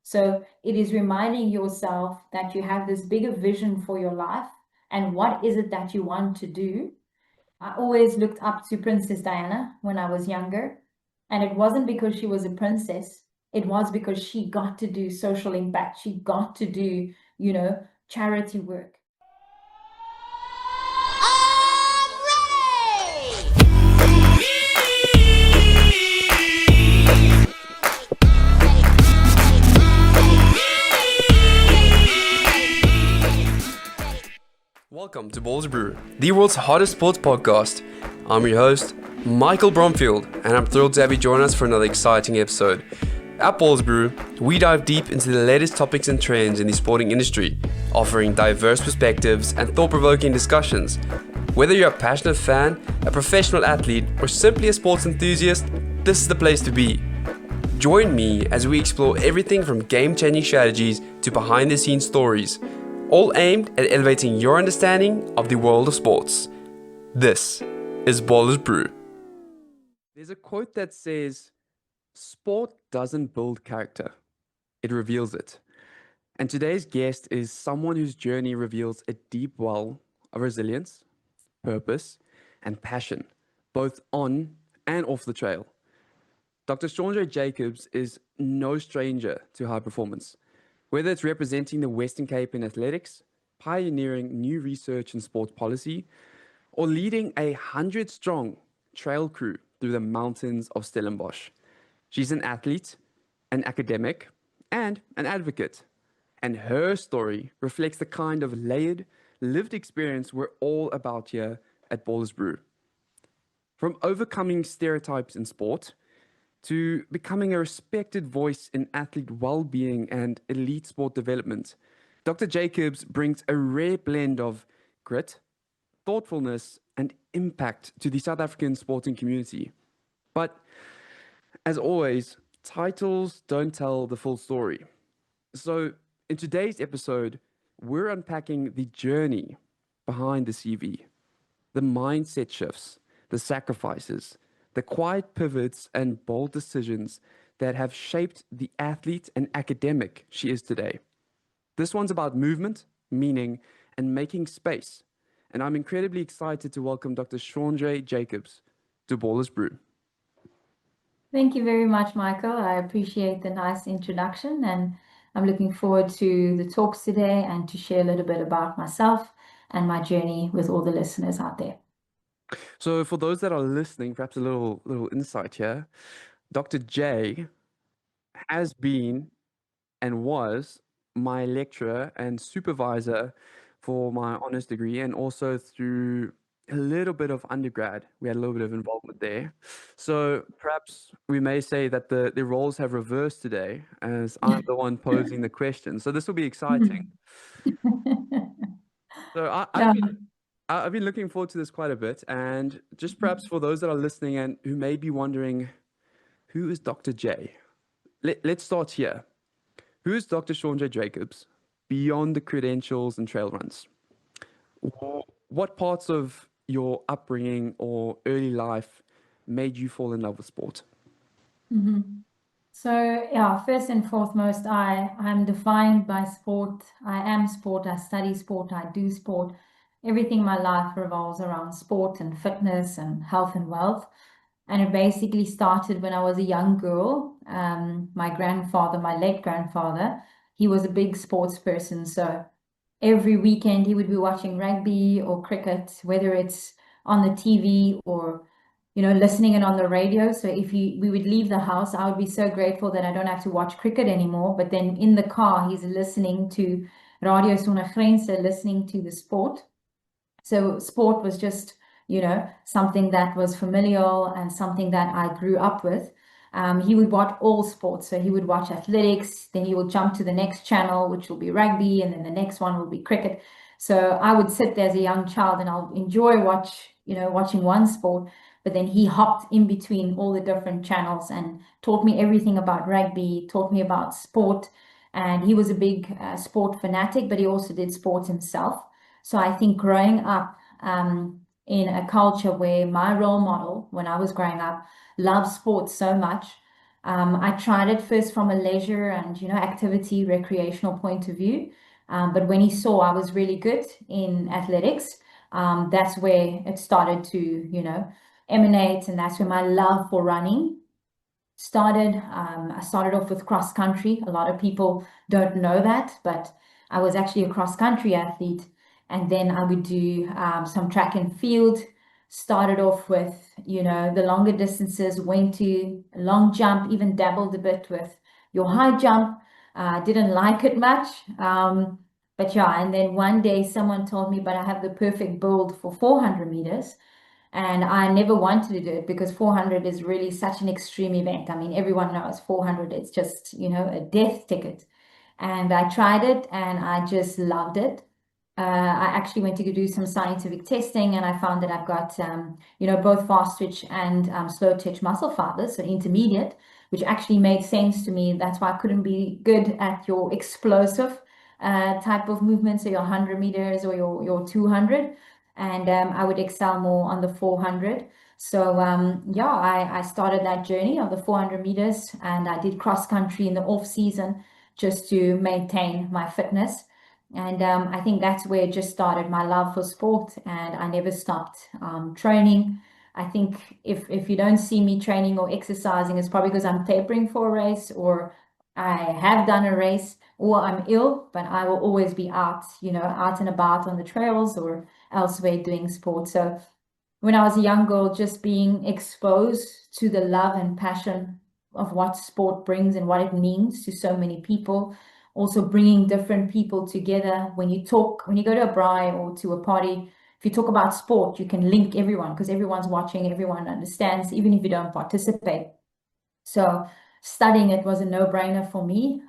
So it is reminding yourself that you have this bigger vision for your life and what is it that you want to do. I always looked up to Princess Diana when I was younger, and it wasn't because she was a princess. It was because she got to do social impact. She got to do, charity work. Welcome to Ballers Brew, the world's hottest sports podcast. I'm your host, Michael Bromfield, and I'm thrilled to have you join us for another exciting episode. At Ballers Brew, we dive deep into the latest topics and trends in the sporting industry, offering diverse perspectives and thought-provoking discussions. Whether you're a passionate fan, a professional athlete, or simply a sports enthusiast, this is the place to be. Join me as we explore everything from game-changing strategies to behind-the-scenes stories, all aimed at elevating your understanding of the world of sports. This is Ballers Brew. There's a quote that says, "Sport doesn't build character, it reveals it." And today's guest is someone whose journey reveals a deep well of resilience, purpose, and passion, both on and off the trail. Dr. Shaundré Jacobs is no stranger to high performance. Whether it's representing the Western Cape in athletics, pioneering new research in sports policy, or leading a 100-strong trail crew through the mountains of Stellenbosch. She's an athlete, an academic, and an advocate. And her story reflects the kind of layered, lived experience we're all about here at Ballers Brew. From overcoming stereotypes in sport, to becoming a respected voice in athlete well-being and elite sport development, Dr. Jacobs brings a rare blend of grit, thoughtfulness, and impact to the South African sporting community. But as always, titles don't tell the full story. So in today's episode, we're unpacking the journey behind the CV, the mindset shifts, the sacrifices, the quiet pivots and bold decisions that have shaped the athlete and academic she is today. This one's about movement, meaning, and making space. And I'm incredibly excited to welcome Dr. Shaundré Jacobs to Ballers Brew. Thank you very much, Michael. I appreciate the nice introduction, and I'm looking forward to the talks today and to share a little bit about myself and my journey with all the listeners out there. So for those that are listening, perhaps a little insight here. Dr. J has been and was my lecturer and supervisor for my honors degree, and also through a little bit of undergrad. We had a little bit of involvement there. So perhaps we may say that the roles have reversed today, as I'm the one posing the question. So this will be exciting. So I've been looking forward to this quite a bit, and just perhaps for those that are listening and who may be wondering, who is Dr. J? Let's start here. Who is Dr. Shaundré Jacobs beyond the credentials and trail runs? What parts of your upbringing or early life made you fall in love with sport? So yeah, first and foremost, I'm defined by sport. I am sport. I study sport. I do sport. Everything in my life revolves around sport and fitness and health and wealth. And it basically started when I was a young girl. My grandfather, my late grandfather, he was a big sports person. So every weekend he would be watching rugby or cricket, whether it's on the TV or listening in on the radio. So if we would leave the house, I would be so grateful that I don't have to watch cricket anymore. But then in the car, he's listening to Radio Sonder Grense, listening to the sport. So sport was just, something that was familial and something that I grew up with. He would watch all sports. So he would watch athletics, then he would jump to the next channel, which will be rugby, and then the next one will be cricket. So I would sit there as a young child and I'll enjoy watching one sport, but then he hopped in between all the different channels and taught me everything about rugby, taught me about sport. And he was a big sport fanatic, but he also did sports himself. So I think growing up in a culture where my role model, when I was growing up, loved sports so much, I tried it first from a leisure and, activity, recreational point of view. But when he saw I was really good in athletics, that's where it started to, emanate. And that's where my love for running started. I started off with cross country. A lot of people don't know that, but I was actually a cross country athlete. And then I would do some track and field. Started off with, the longer distances, went to long jump, even dabbled a bit with your high jump. Didn't like it much. But yeah, and then one day someone told me, but I have the perfect build for 400 meters. And I never wanted to do it because 400 is really such an extreme event. I mean, everyone knows 400, it's just, a death ticket. And I tried it and I just loved it. I actually went to go do some scientific testing and I found that I've got, both fast twitch and slow twitch muscle fibers, so intermediate, which actually made sense to me. That's why I couldn't be good at your explosive type of movement, so your 100 meters or your 200. And I would excel more on the 400. So yeah, I started that journey of the 400 meters and I did cross country in the off season just to maintain my fitness. And I think that's where it just started my love for sport, and I never stopped training. I think if you don't see me training or exercising, it's probably because I'm preparing for a race, or I have done a race, or I'm ill, but I will always be out, out and about on the trails or elsewhere doing sport. So when I was a young girl, just being exposed to the love and passion of what sport brings and what it means to so many people, also bringing different people together. When you talk, when you go to a braai or to a party, if you talk about sport, you can link everyone because everyone's watching, everyone understands, even if you don't participate. So studying it was a no-brainer for me,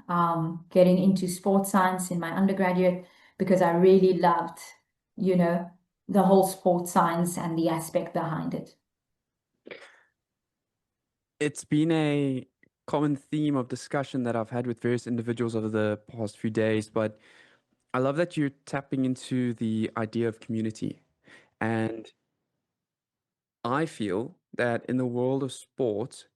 getting into sports science in my undergraduate because I really loved, you know, the whole sports science and the aspect behind it. It's been a common theme of discussion that I've had with various individuals over the past few days, but I love that you're tapping into the idea of community. And I feel that in the world of sport,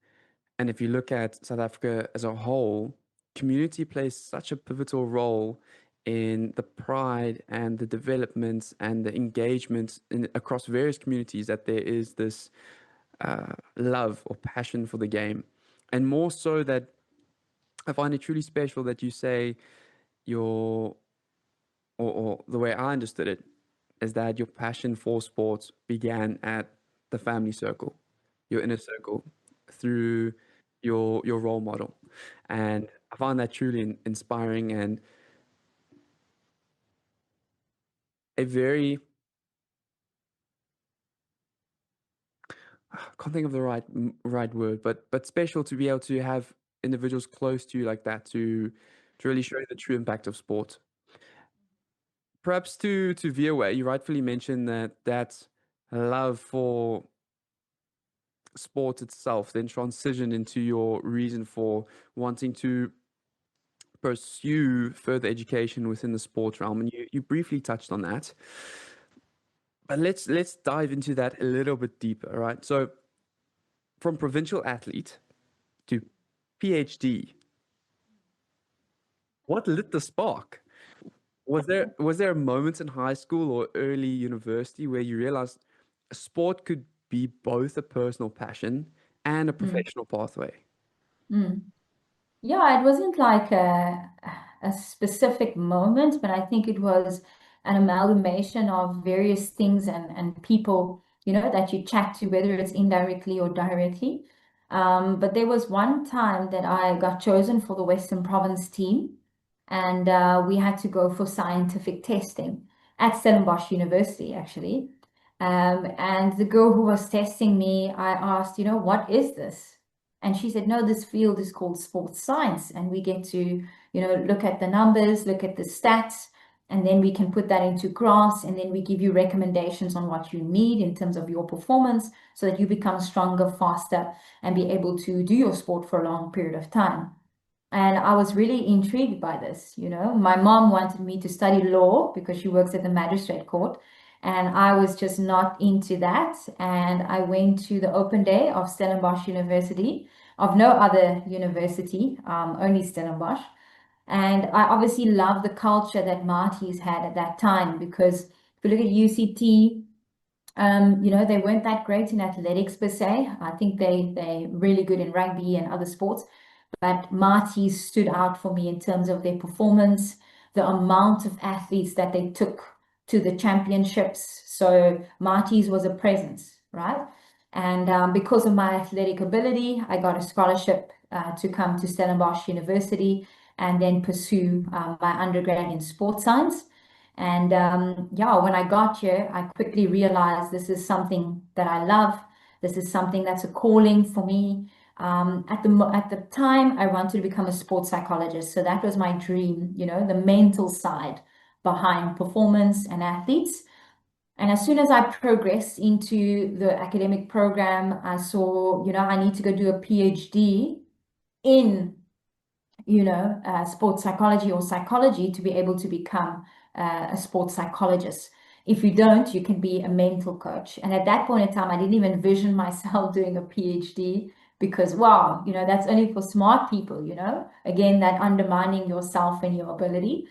and if you look at South Africa as a whole, community plays such a pivotal role in the pride and the developments and the engagement across various communities, that there is this love or passion for the game. And more so that I find it truly special that you say your, or the way I understood it, is that your passion for sports began at the family circle, your inner circle, through your role model. And I find that truly inspiring and a very, I can't think of the right word, but special to be able to have individuals close to you like that to really show you the true impact of sport. Perhaps to veer away, you rightfully mentioned that love for sport itself then transitioned into your reason for wanting to pursue further education within the sports realm, and you briefly touched on that. But let's dive into that a little bit deeper, right? So from provincial athlete to PhD, what lit the spark? Was there a moment in high school or early university where you realized sport could be both a personal passion and a Mm, professional pathway? mm. Yeah, it wasn't like a specific moment, but I think it was an amalgamation of various things and people, that you chat to, whether it's indirectly or directly. But there was one time that I got chosen for the Western Province team, and we had to go for scientific testing at Stellenbosch University, actually. And the girl who was testing me, I asked, what is this? And she said, no, this field is called sports science. And we get to, look at the numbers, look at the stats, and then we can put that into graphs. And then we give you recommendations on what you need in terms of your performance so that you become stronger, faster, and be able to do your sport for a long period of time. And I was really intrigued by this. My mom wanted me to study law because she works at the magistrate court. And I was just not into that. And I went to the open day of Stellenbosch University of no other university, only Stellenbosch. And I obviously love the culture that Marty's had at that time, because if you look at UCT, they weren't that great in athletics per se. I think they really good in rugby and other sports, but Marty's stood out for me in terms of their performance, the amount of athletes that they took to the championships. So Marty's was a presence, right? And because of my athletic ability, I got a scholarship to come to Stellenbosch University and then pursue my undergrad in sports science. And yeah, when I got here, I quickly realized this is something that I love. This is something that's a calling for me. At the time, I wanted to become a sports psychologist. So that was my dream, the mental side behind performance and athletes. And as soon as I progressed into the academic program, I saw, I need to go do a PhD in sports psychology or psychology to be able to become a sports psychologist. If you don't, you can be a mental coach. And at that point in time, I didn't even envision myself doing a PhD because, wow, that's only for smart people, again, that undermining yourself and your ability.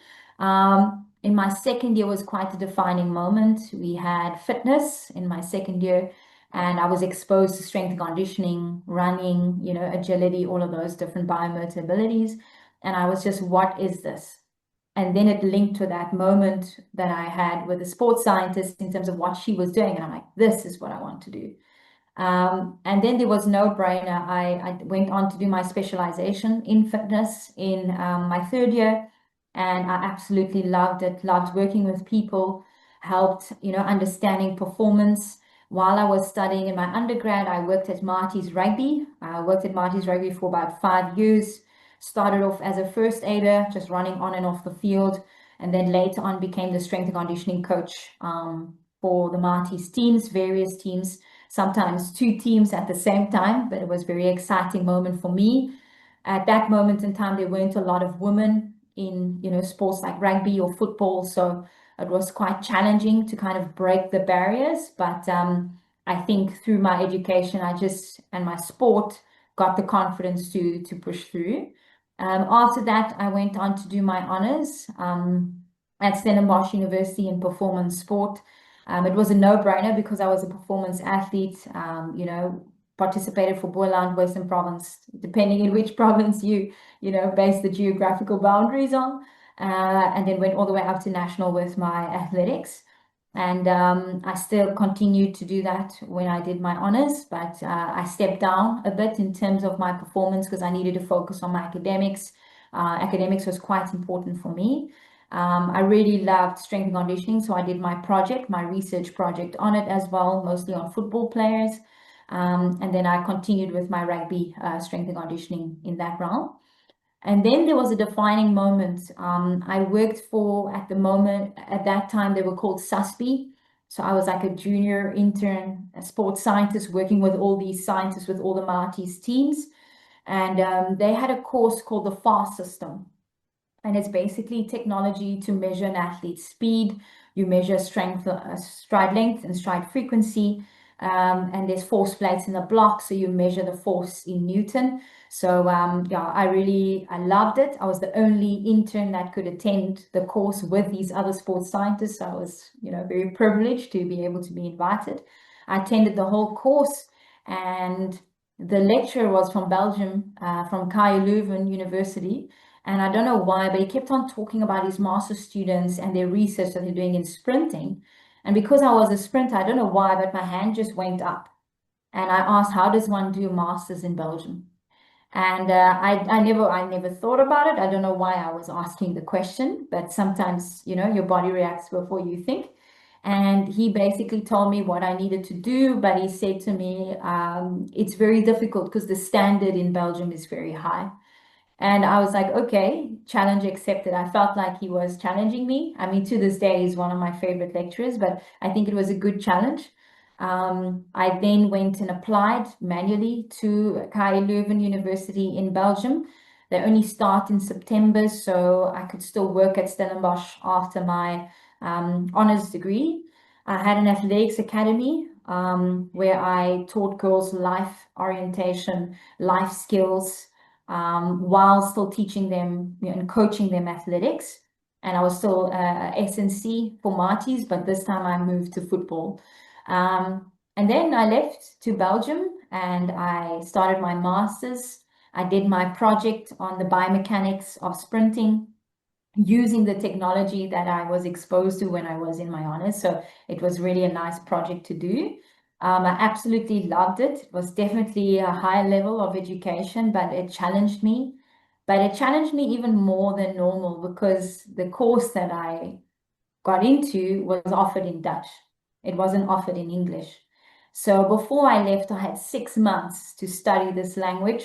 In my second year was quite a defining moment. We had fitness in my second year, and I was exposed to strength and conditioning, running, agility, all of those different biomotor abilities. And I was just, what is this? And then it linked to that moment that I had with a sports scientist in terms of what she was doing. And I'm like, this is what I want to do. And then there was no brainer. I went on to do my specialization in fitness in my third year. And I absolutely loved it, loved working with people, helped, understanding performance. While I was studying in my undergrad, I worked at Marty's Rugby. I worked at Marty's Rugby for about 5 years. Started off as a first aider, just running on and off the field. And then later on became the strength and conditioning coach for the Marty's teams, various teams, sometimes two teams at the same time. But it was a very exciting moment for me. At that moment in time, there weren't a lot of women in, sports like rugby or football. So it was quite challenging to kind of break the barriers. But I think through my education, and my sport, got the confidence to push through. After that, I went on to do my honors at Stellenbosch University in performance sport. It was a no-brainer because I was a performance athlete, participated for Boland, Western Province, depending in which province you base the geographical boundaries on, and then went all the way up to national with my athletics. And I still continued to do that when I did my honors, but I stepped down a bit in terms of my performance because I needed to focus on my academics. Academics was quite important for me. I really loved strength and conditioning, so I did my research project on it as well, mostly on football players. And then I continued with my rugby strength and conditioning in that realm. And then there was a defining moment. I worked at that time, they were called SUSPE. So I was like a junior intern, a sports scientist, working with all these scientists, with all the Marty's teams. And they had a course called the FAST system. And it's basically technology to measure an athlete's speed. You measure strength, stride length and stride frequency. And there's force plates in the block, so you measure the force in Newton. So yeah, I loved it. I was the only intern that could attend the course with these other sports scientists. So I was, very privileged to be able to be invited. I attended the whole course, and the lecturer was from Belgium, from KU Leuven University. And I don't know why, but he kept on talking about his master students and their research that they're doing in sprinting. And because I was a sprinter, I don't know why, but my hand just went up. And I asked, how does one do a master's in Belgium? And I never thought about it. I don't know why I was asking the question, but sometimes, your body reacts before you think. And he basically told me what I needed to do, but he said to me, it's very difficult because the standard in Belgium is very high. And I was like, okay, challenge accepted. I felt like he was challenging me. I mean, to this day, he's one of my favorite lecturers, but I think it was a good challenge. I then went and applied manually to KU Leuven University in Belgium. They only start in September, so I could still work at Stellenbosch after my honors degree. I had an athletics academy where I taught girls life orientation, life skills, while still teaching them, and coaching them athletics. And I was still S&C for Marties, but this time I moved to football. And then I left to Belgium and I started my master's. I did my project on the biomechanics of sprinting using the technology that I was exposed to when I was in my honors. So it was really a nice project to do. I absolutely loved it. It was definitely a high level of education, but it challenged me. But it challenged me even more than normal because the course that I got into was offered in Dutch. It wasn't offered in English. So before I left, I had 6 months to study this language.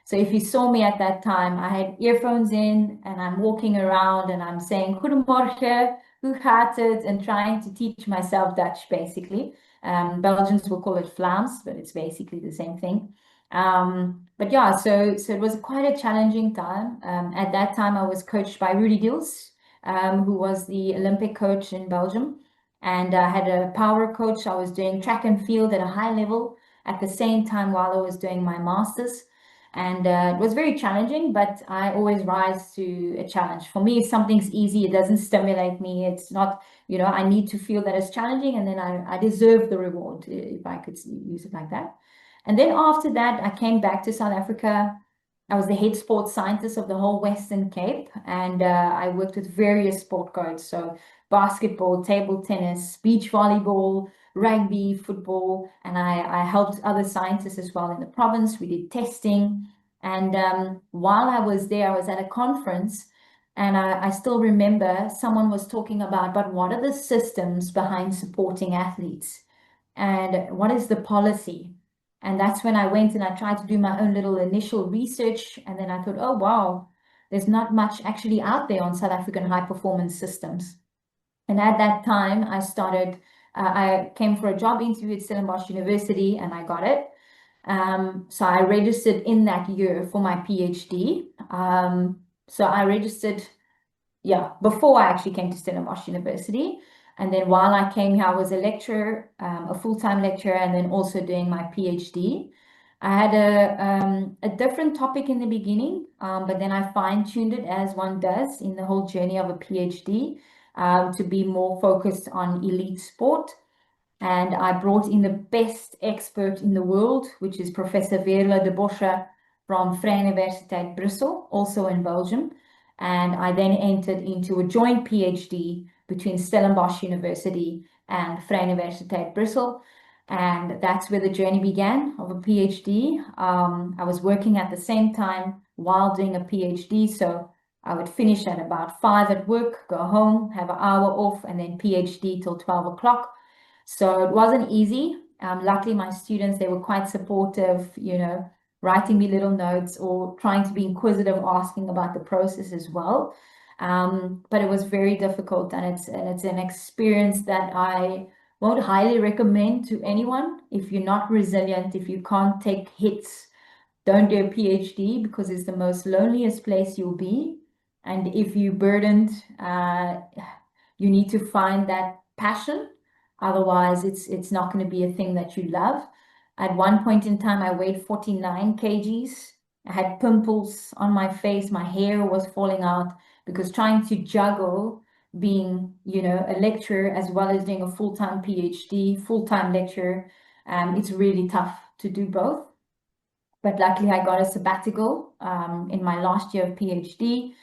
So if you saw me at that time, I had earphones in and I'm walking around and I'm saying, Goedemorgen, hoe gaat het? And trying to teach myself Dutch, basically. Belgians will call it Vlaams, but it's basically the same thing. But yeah, so it was quite a challenging time. At that time, I was coached by Rudy Diels, who was the Olympic coach in Belgium. And I had a power coach. I was doing track and field at a high level at the same time while I was doing my master's. And it was very challenging, but I always rise to a challenge. For me, if something's easy, it doesn't stimulate me. It's not, I need to feel that it's challenging and then I deserve the reward, if I could use it like that. And then after that, I came back to South Africa. I was the head sports scientist of the whole Western Cape, and I worked with various sport codes. So basketball, table tennis, beach volleyball, rugby, football, and I helped other scientists as well in the province. We did testing. And while I was there, I was at a conference, and I still remember someone was talking about, but what are the systems behind supporting athletes? And what is the policy? And that's when I went and I tried to do my own little initial research. And then I thought, oh, wow, there's not much actually out there on South African high performance systems. And at that time, I came for a job interview at Stellenbosch University and I got it. So I registered in that year for my PhD. So I registered, yeah, before I actually came to Stellenbosch University. And then while I came here, I was a lecturer, a full-time lecturer, and then also doing my PhD. I had a different topic in the beginning, but then I fine-tuned it as one does in the whole journey of a PhD, to be more focused on elite sport. And I brought in the best expert in the world, which is Professor Veerle de Bosche from Vrije Universiteit Brussel, also in Belgium. And I then entered into a joint PhD between Stellenbosch University and Vrije Universiteit Brussel. And that's where the journey began of a PhD. I was working at the same time while doing a PhD. So I would finish at about 5 at work, go home, have an hour off, and then PhD till 12 o'clock. So it wasn't easy. Luckily, my students, they were quite supportive, writing me little notes or trying to be inquisitive, asking about the process as well. But it was very difficult, and it's an experience that I won't highly recommend to anyone. If you're not resilient, if you can't take hits, don't do a PhD because it's the most loneliest place you'll be. And if you're burdened, you need to find that passion. Otherwise, it's not going to be a thing that you love. At one point in time, I weighed 49 kgs. I had pimples on my face. My hair was falling out because trying to juggle being, a lecturer as well as doing a full-time PhD, full-time lecturer, it's really tough to do both. But luckily, I got a sabbatical in my last year of PhD,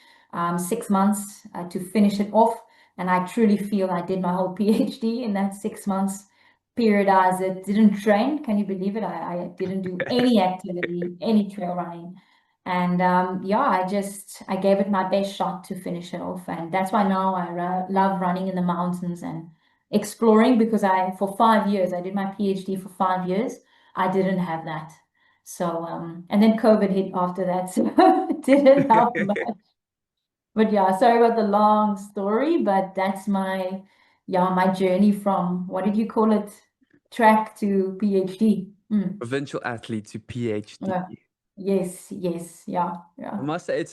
6 months to finish it off. And I truly feel I did my whole PhD in that 6 months period. As it didn't train, can you believe it? I didn't do any activity, any trail running. And yeah, I gave it my best shot to finish it off. And that's why now I love running in the mountains and exploring because for 5 years, I did my PhD for 5 years. I didn't have that. So, and then COVID hit after that, so it didn't help much. But yeah, sorry about the long story, but that's my journey from, what did you call it? Track to PhD. Provincial athlete to PhD. Yeah. Yes, yeah. I must say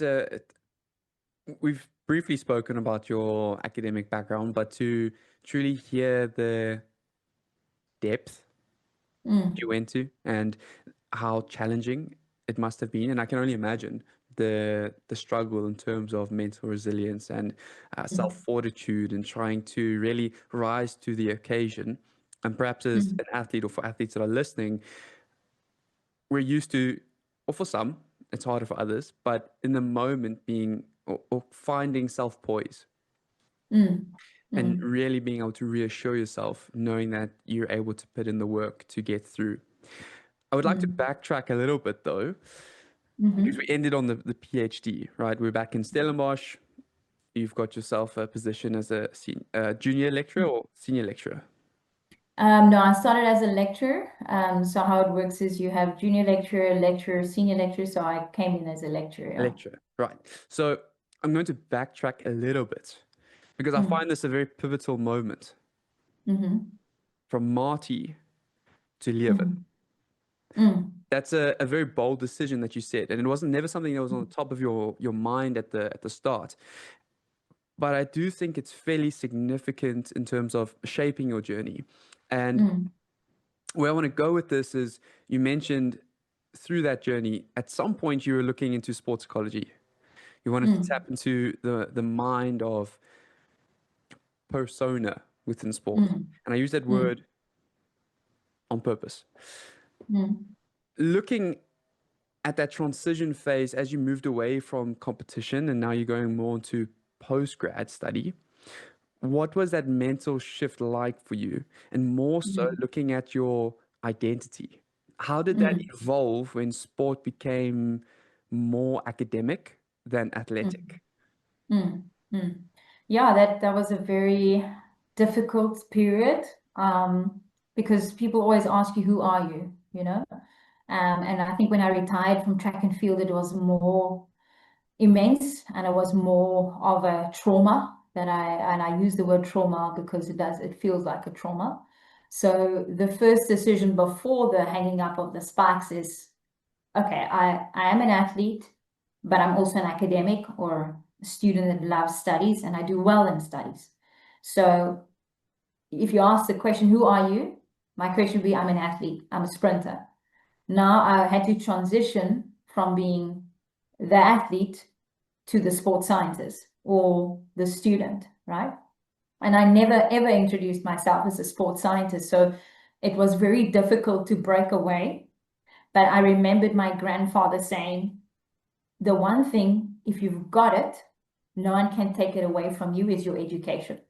we've briefly spoken about your academic background, but to truly hear the depth Mm, you went to and how challenging it must have been. And I can only imagine the struggle in terms of mental resilience and self mm, fortitude and trying to really rise to the occasion. And perhaps as mm, an athlete or for athletes that are listening, we're used to, or for some, it's harder for others, but in the moment being or finding self poise mm, and mm, really being able to reassure yourself, knowing that you're able to put in the work to get through. I would like to mm, backtrack a little bit though, because we mhm, ended on the PhD, right? We're back in Stellenbosch. You've got yourself a position as a junior lecturer mm. or senior lecturer? No, I started as a lecturer. So how it works is you have junior lecturer, lecturer, senior lecturer. So I came in as a lecturer. A Yeah. lecturer, right. So I'm going to backtrack a little bit because I Mm, find this a very pivotal moment mhm, from Marty to Leuven. mhm, mm, That's a very bold decision that you said, and it wasn't never something that was on the top of your mind at the start. But I do think it's fairly significant in terms of shaping your journey. And mm, where I want to go with this is you mentioned through that journey, at some point you were looking into sports psychology. You wanted to tap mm, into the mind of persona within sport. mm, And I use that mm, word on purpose. mm, Looking at that transition phase as you moved away from competition and now you're going more into post grad study, what was that mental shift like for you? And more so mm, looking at your identity. How did that mm, evolve when sport became more academic than mm. athletic? Mm, mm. Yeah, that was a very difficult period, because people always ask you, who are you? You know? And I think when I retired from track and field, it was more immense and it was more of a trauma and I use the word trauma because it feels like a trauma. So the first decision before the hanging up of the spikes is, okay, I am an athlete, but I'm also an academic or a student that loves studies and I do well in studies. So if you ask the question, who are you? My question would be, I'm an athlete, I'm a sprinter. Now I had to transition from being the athlete to the sports scientist or the student, right? And I never ever introduced myself as a sports scientist. So it was very difficult to break away. But I remembered my grandfather saying, the one thing, if you've got it, no one can take it away from you is your education.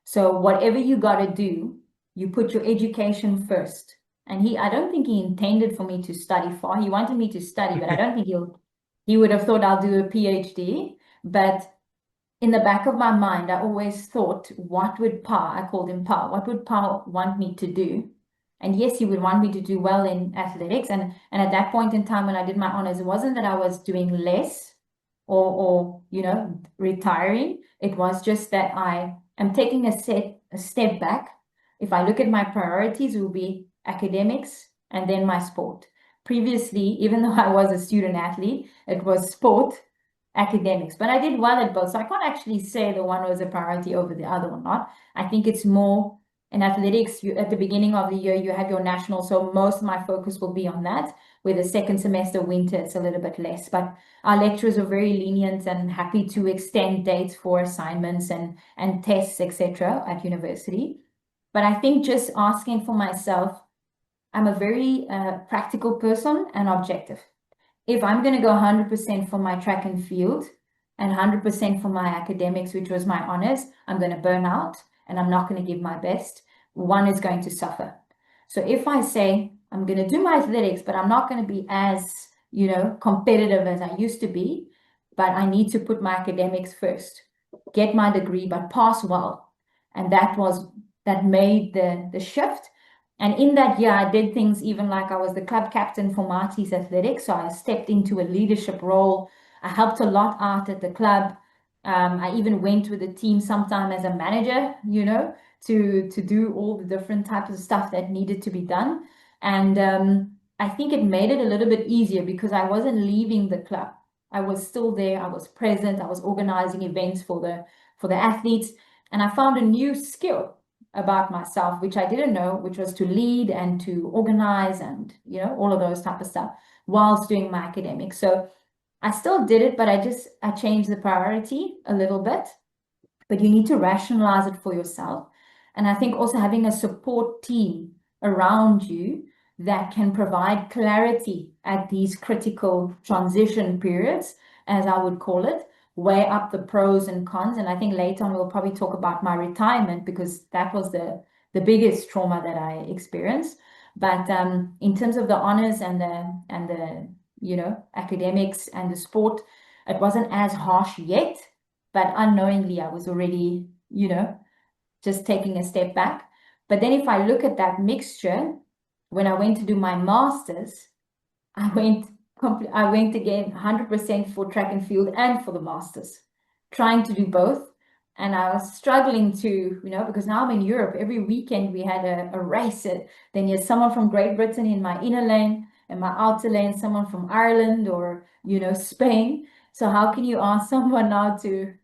So whatever you got to do, you put your education first. And I don't think he intended for me to study far. He wanted me to study, but I don't think he would have thought I'll do a PhD. But in the back of my mind, I always thought, what would Pa, I called him Pa, what would Pa want me to do? And yes, he would want me to do well in athletics. And at that point in time when I did my honors, it wasn't that I was doing less or retiring. It was just that I am taking a step back. If I look at my priorities, it will be academics and then my sport. Previously, even though I was a student athlete, it was sport academics. But I did well at both. So I can't actually say the one was a priority over the other or not. I think it's more in athletics, at the beginning of the year, you have your national. So most of my focus will be on that, where the second semester, winter, it's a little bit less. But our lecturers are very lenient and happy to extend dates for assignments and tests, etc. at university. But I think just asking for myself, I'm a very practical person and objective. If I'm going to go 100% for my track and field and 100% for my academics, which was my honors, I'm going to burn out and I'm not going to give my best. One is going to suffer. So if I say I'm going to do my athletics, but I'm not going to be as, competitive as I used to be, but I need to put my academics first, get my degree, but pass well. And that made the shift. And in that year, I did things even like I was the club captain for Marty's Athletics. So I stepped into a leadership role. I helped a lot out at the club. I even went with the team sometime as a manager, to do all the different types of stuff that needed to be done. And I think it made it a little bit easier because I wasn't leaving the club. I was still there. I was present. I was organizing events for the athletes, and I found a new skill about myself, which I didn't know, which was to lead and to organize and, all of those type of stuff whilst doing my academics. So I still did it, but I changed the priority a little bit, but you need to rationalize it for yourself. And I think also having a support team around you that can provide clarity at these critical transition periods, as I would call it, weigh up the pros and cons. And I think later on we'll probably talk about my retirement because that was the biggest trauma that I experienced. But in terms of the honors and the academics and the sport, it wasn't as harsh yet, but unknowingly I was already, just taking a step back. But then if I look at that mixture, when I went to do my master's, I went I went again 100% for track and field and for the masters, trying to do both. And I was struggling to, because now I'm in Europe, every weekend we had a race. Then there's someone from Great Britain in my inner lane, and my outer lane, someone from Ireland or, Spain. So how can you ask someone now to,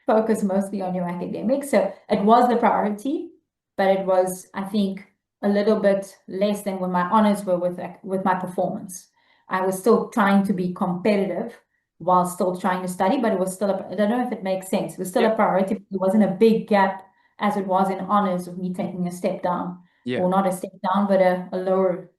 focus mostly on your academics? So it was the priority, but it was, I think, a little bit less than when my honors were with my performance. I was still trying to be competitive while still trying to study, but it was still, I don't know if it makes sense. It was still Yeah. a priority. It wasn't a big gap as it was in honors of me taking a step down, Yeah. or not a step down, but a lower,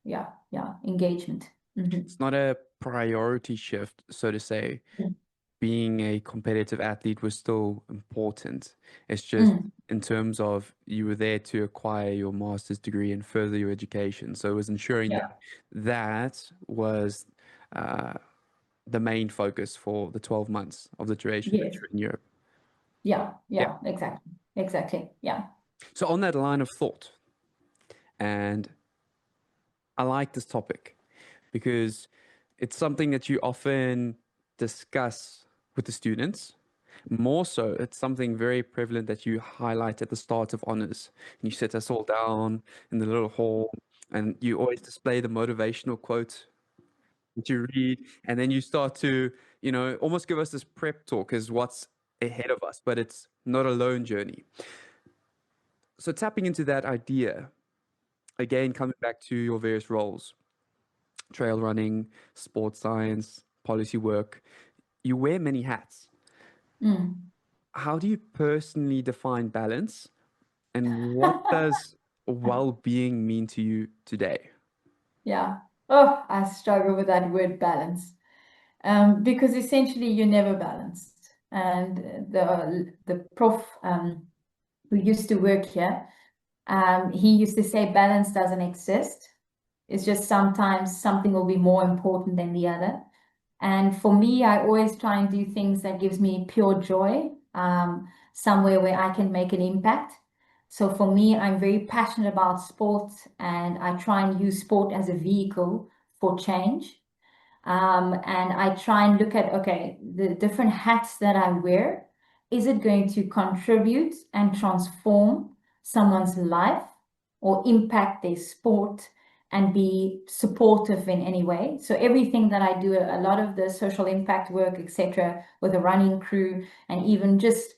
engagement. It's not a priority shift, so to say. Mm. Being a competitive athlete was still important. It's just Mm. in terms of you were there to acquire your master's degree and further your education. So it was ensuring Yeah. that that was uh, the main focus for the 12 months of the duration that Yes. you're in Europe. Yeah. Yeah. Yeah. Exactly. Exactly. Yeah. So on that line of thought, and I like this topic because it's something that you often discuss with the students. More so, it's something very prevalent that you highlight at the start of honors. And you sit us all down in the little hall, and you always display the motivational quote that you read, and then you start to, almost give us this prep talk as what's ahead of us, but it's not a lone journey. So tapping into that idea, again, coming back to your various roles, trail running, sports science, policy work, you wear many hats. Mm. How do you personally define balance, and what does well-being mean to you today? Yeah. Oh, I struggle with that word balance. Because essentially you're never balanced. And the prof who used to work here, he used to say balance doesn't exist. It's just sometimes something will be more important than the other. And for me, I always try and do things that gives me pure joy, somewhere where I can make an impact. So for me, I'm very passionate about sport, and I try and use sport as a vehicle for change. And I try and look at, okay, the different hats that I wear, is it going to contribute and transform someone's life or impact their sport and be supportive in any way? So everything that I do, a lot of the social impact work, etc., with a running crew, and even just,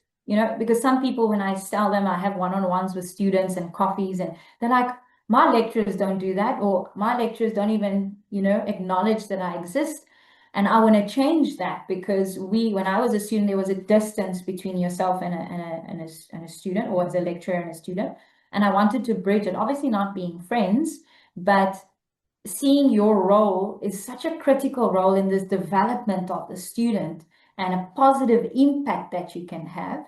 because some people, when I tell them I have one-on-ones with students and coffees, and they're like, my lecturers don't do that, or my lecturers don't even, acknowledge that I exist. And I want to change that, because when I was a student, there was a distance between yourself and a student, or as a lecturer and a student. And I wanted to bridge it, obviously not being friends, but seeing your role is such a critical role in this development of the student and a positive impact that you can have.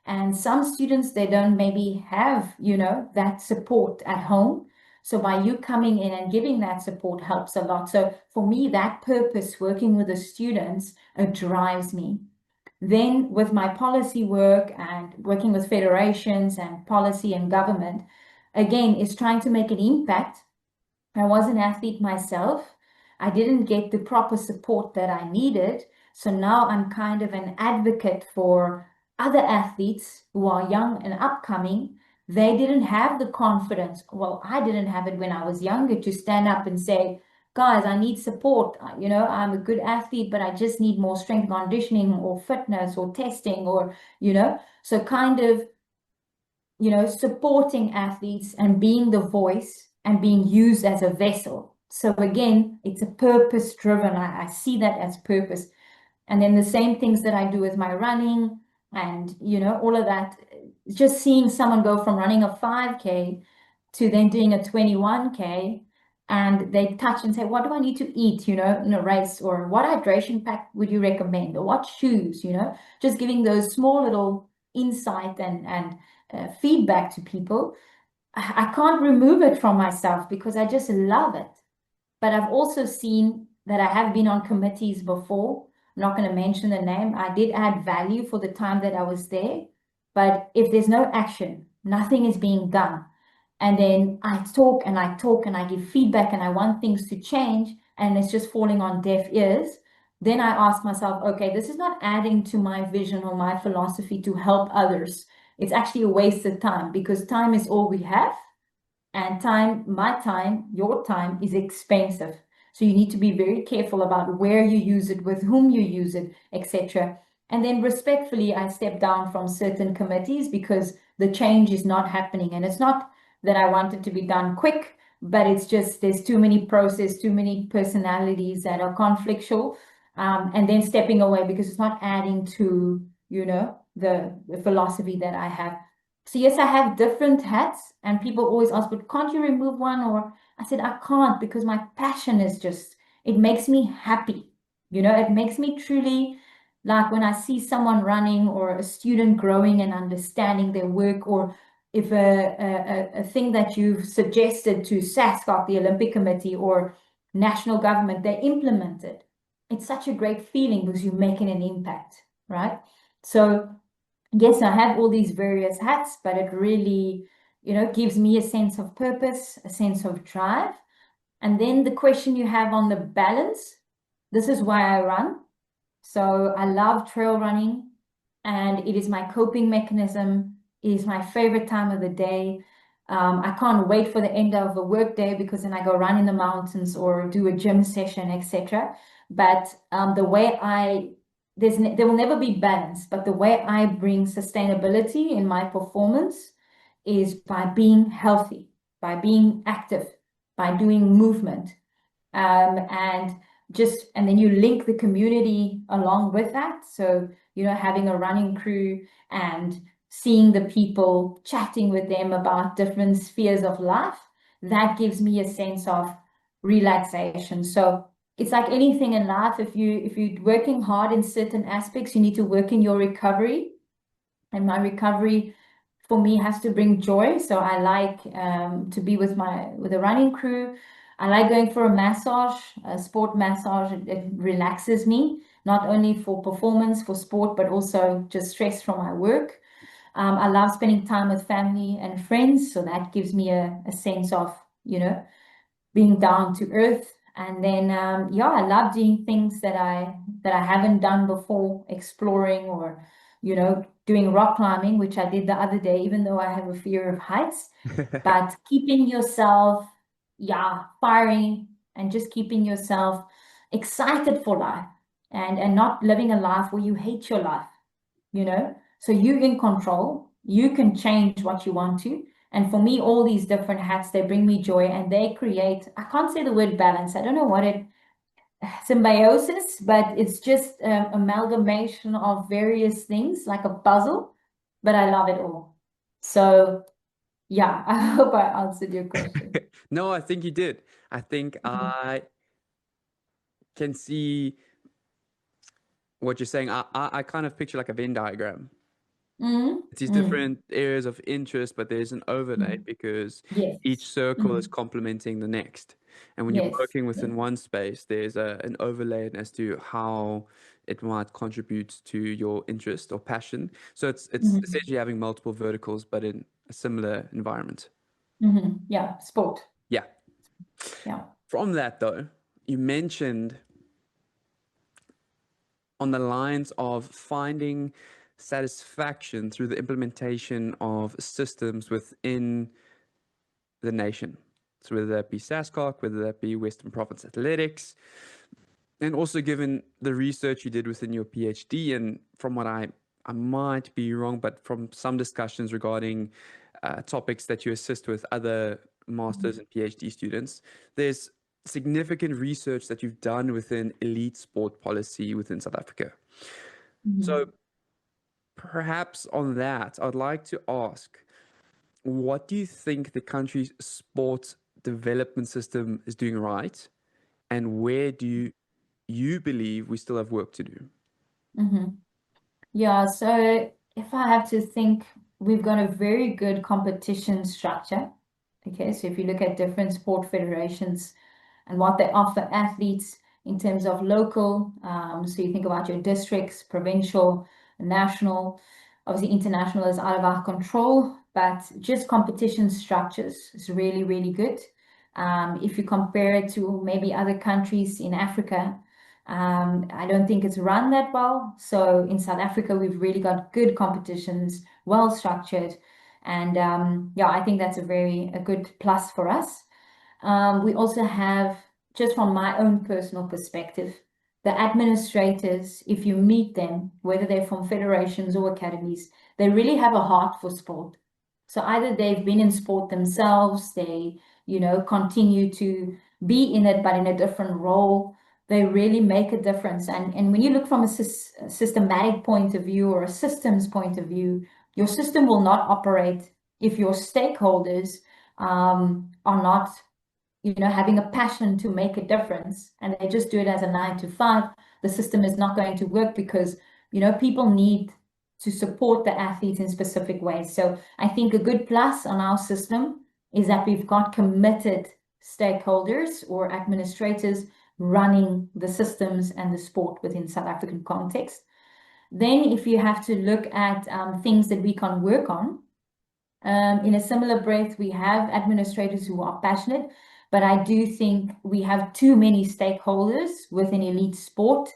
And some students, they don't maybe have, that support at home. So by you coming in and giving that support helps a lot. So for me, that purpose, working with the students, it drives me. Then with my policy work and working with federations and policy and government, again, is trying to make an impact. I was an athlete myself. I didn't get the proper support that I needed. So now I'm kind of an advocate for other athletes who are young and upcoming. They didn't have the confidence. Well, I didn't have it when I was younger, to stand up and say, guys, I need support. I'm a good athlete, but I just need more strength conditioning or fitness or testing, or, so kind of supporting athletes and being the voice and being used as a vessel. So again, it's a purpose driven. I see that as purpose. And then the same things that I do with my running and, all of that, just seeing someone go from running a 5K to then doing a 21K, and they touch and say, what do I need to eat, in a race, or what hydration pack would you recommend, or what shoes, just giving those small little insight and feedback to people. I can't remove it from myself because I just love it. But I've also seen that I have been on committees before. I'm not going to mention the name. I did add value for the time that I was there. But if there's no action, nothing is being done. And then I talk and I talk and I give feedback and I want things to change and it's just falling on deaf ears. Then I ask myself, okay, this is not adding to my vision or my philosophy to help others. It's actually a waste of time because time is all we have. And time, my time, your time is expensive. So you need to be very careful about where you use it, with whom you use it, etc. And then respectfully, I step down from certain committees because the change is not happening. And it's not that I want it to be done quick, but it's just there's too many process, too many personalities that are conflictual. And then stepping away because it's not adding to, the philosophy that I have. So yes, I have different hats, and people always ask, but can't you remove one? Or I said, I can't because my passion is just, it makes me happy. It makes me truly like when I see someone running or a student growing and understanding their work, or if a thing that you've suggested to SASCOC, the Olympic Committee, or national government, they implement it. It's such a great feeling because you're making an impact, right? So yes, I have all these various hats, but it really, gives me a sense of purpose, a sense of drive. And then the question you have on the balance, this is why I run. So I love trail running and it is my coping mechanism. It is my favorite time of the day. I can't wait for the end of the work day because then I go run in the mountains or do a gym session, etc. But the way there will never be balance, but the way I bring sustainability in my performance is by being healthy, by being active, by doing movement, and then you link the community along with that. So, having a running crew and seeing the people, chatting with them about different spheres of life, that gives me a sense of relaxation. So it's like anything in life. If you're working hard in certain aspects, you need to work in your recovery. And my recovery for me has to bring joy. So I like to be with a running crew. I like going for a massage, a sport massage. It relaxes me, not only for performance, for sport, but also just stress from my work. I love spending time with family and friends. So that gives me a sense of, being down to earth. And then yeah, I love doing things that I haven't done before, exploring or doing rock climbing, which I did the other day, even though I have a fear of heights. But keeping yourself, yeah, firing and just keeping yourself excited for life, and not living a life where you hate your life, so you're in control, you can change what you want to. And for me, all these different hats, they bring me joy and they create, I can't say the word balance. I don't know what it, symbiosis, but it's just amalgamation of various things like a puzzle, but I love it all. So yeah, I hope I answered your question. No, I think you did. I think Mhm. I can see what you're saying. I kind of picture like a Venn diagram. Mhm. It's these Mm. different areas of interest, but there's an overlay Mhm. because each Yes. circle is Mhm. complementing the next. And when you're Yes. working Yes. within one space, there's an overlay as to how it might contribute to your interest or passion. So it's Mhm. essentially having multiple verticals, but in a similar environment. Mhm. Yeah, sport. Yeah. Yeah. From that, though, you mentioned on the lines of finding satisfaction through the implementation of systems within the nation. So whether that be SASCOC, whether that be Western Province Athletics, and also given the research you did within your PhD, and from what I might be wrong, but from some discussions regarding topics that you assist with other masters and PhD students, there's significant research that you've done within elite sport policy within South Africa. So Mhm. perhaps on that, I'd like to ask, what do you think the country's sport development system is doing right, and where do you believe we still have work to do? Mhm. Yeah, so if I have to think, we've got a very good competition structure. Okay, so if you look at different sport federations and what they offer athletes in terms of local, so you think about your districts, provincial, national, obviously international is out of our control, but just competition structures is really, really good. If you compare it to maybe other countries in Africa, I don't think it's run that well. So in South Africa, we've really got good competitions, well structured, and yeah, I think that's a good plus for us. We also have, just from my own personal perspective, the administrators, if you meet them, whether they're from federations or academies, they really have a heart for sport. So either they've been in sport themselves, they, continue to be in it, but in a different role. They really make a difference. And when you look from a systematic point of view or a systems point of view, your system will not operate if your stakeholders are not having a passion to make a difference and they just do it as a 9 to 5, the system is not going to work because, people need to support the athletes in specific ways. So I think a good plus on our system is that we've got committed stakeholders or administrators running the systems and the sport within South African context. Then if you have to look at things that we can work on, in a similar breath, we have administrators who are passionate, but I do think we have too many stakeholders within elite sport.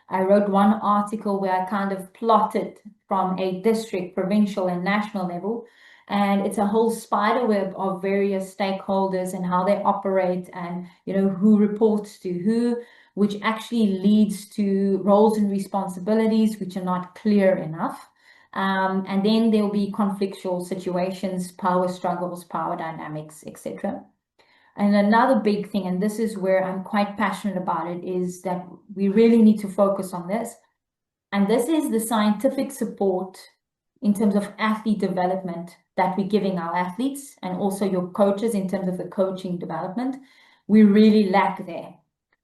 I wrote one article where I kind of plotted from a district, provincial, and national level, and it's a whole spider web of various stakeholders and how they operate and who reports to who, which actually leads to roles and responsibilities which are not clear enough. And then there'll be conflictual situations, power struggles, power dynamics, etc. And another big thing, and this is where I'm quite passionate about it, is that we really need to focus on this. And this is the scientific support in terms of athlete development that we're giving our athletes and also your coaches in terms of the coaching development. We really lack there.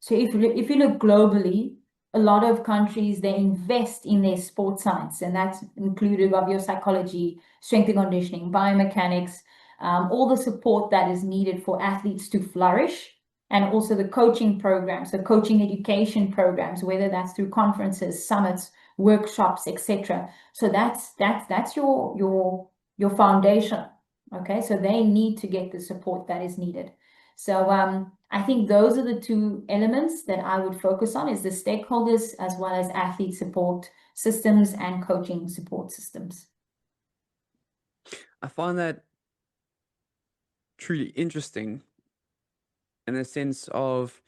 So if you look globally, a lot of countries, they invest in their sports science, and that's included of your psychology, strength and conditioning, biomechanics, all the support that is needed for athletes to flourish, and also the coaching programs, the coaching education programs, whether that's through conferences, summits, workshops, etc. So that's your foundation. Okay, so they need to get the support that is needed. So I think those are the two elements that I would focus on: is the stakeholders as well as athlete support systems and coaching support systems. I find that truly interesting in the sense of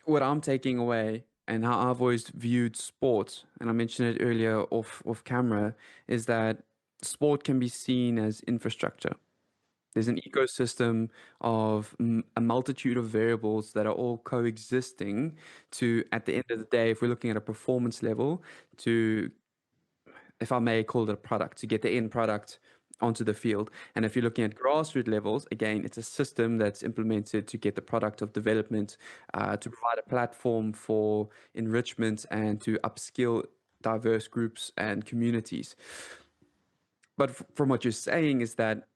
what I'm taking away and how I've always viewed sport, and I mentioned it earlier off camera, is that sport can be seen as infrastructure. There's an ecosystem of a multitude of variables that are all coexisting to, at the end of the day, if we're looking at a performance level, to, if I may call it a product, to get the end product onto the field. And if you're looking at grassroots levels, again, it's a system that's implemented to get the product of development, to provide a platform for enrichment and to upskill diverse groups and communities. But from what you're saying is that,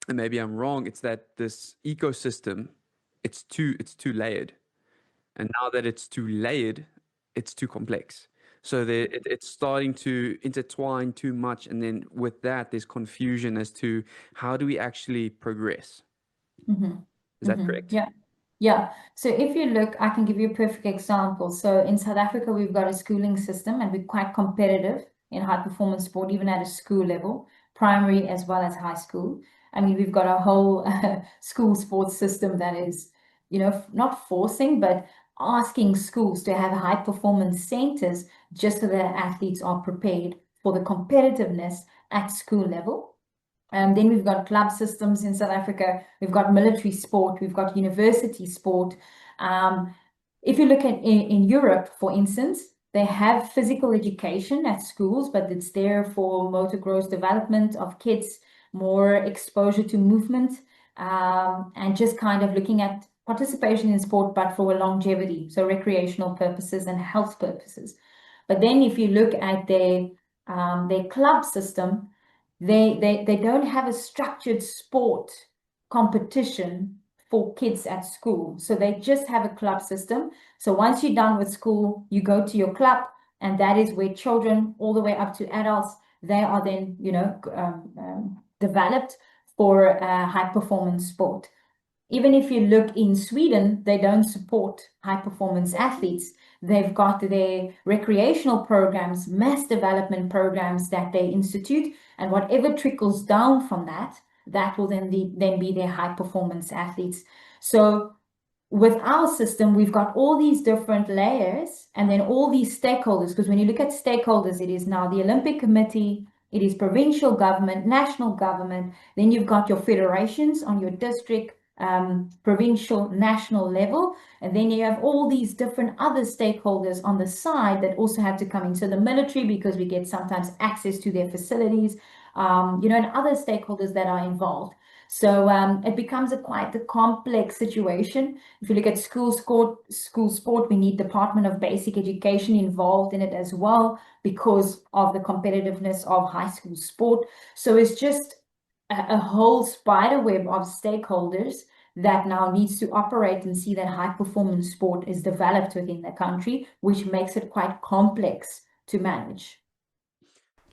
and maybe I'm wrong, it's that this ecosystem, it's too layered. And now that it's too layered, it's too complex. So it's starting to intertwine too much. And then with that, there's confusion as to how do we actually progress? Is that correct? Yeah. Yeah. So if you look, I can give you a perfect example. So in South Africa, we've got a schooling system and we're quite competitive in high performance sport, even at a school level, primary as well as high school. I mean, we've got a whole school sports system that is, not forcing, but asking schools to have high performance centers just so that athletes are prepared for the competitiveness at school level. Then we've got club systems in South Africa. We've got military sport. We've got university sport. Um, if you look at in Europe, for instance, they have physical education at schools, but it's there for motor growth development of kids, more exposure to movement, and just kind of looking at participation in sport, but for longevity, so recreational purposes and health purposes. But then if you look at their club system, they don't have a structured sport competition for kids at school. So they just have a club system. So once you're done with school, you go to your club, and that is where children, all the way up to adults, they are then, developed for high performance sport. Even if you look in Sweden, they don't support high performance athletes. They've got their recreational programs, mass development programs that they institute, and whatever trickles down from that, that will then be their high performance athletes. So with our system, we've got all these different layers and then all these stakeholders, because when you look at stakeholders, it is now the Olympic Committee, it is provincial government, national government, then you've got your federations on your district, provincial, national level, and then you have all these different other stakeholders on the side that also have to come in. So the military, because we get sometimes access to their facilities, and other stakeholders that are involved. So it becomes quite a complex situation. If you look at school sport, we need Department of Basic Education involved in it as well because of the competitiveness of high school sport. So it's just a whole spider web of stakeholders that now needs to operate and see that high performance sport is developed within the country, which makes it quite complex to manage.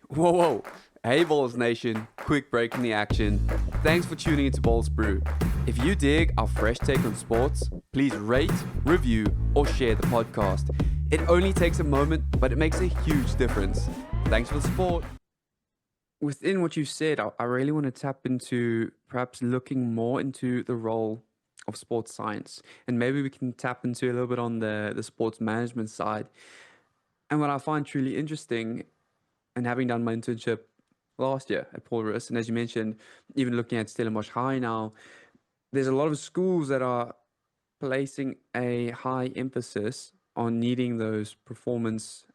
Whoa, whoa. Hey, Ballers Nation. Quick break in the action. Thanks for tuning into Ballers Brew. If you dig our fresh take on sports, please rate, review, or share the podcast. It only takes a moment, but it makes a huge difference. Thanks for the support. Within what you said, I really want to tap into perhaps looking more into the role of sports science. And maybe we can tap into a little bit on the sports management side. And what I find truly interesting, and having done my internship last year at Paul Roos, and as you mentioned, even looking at Stellies High now, there's a lot of schools that are placing a high emphasis on needing those performance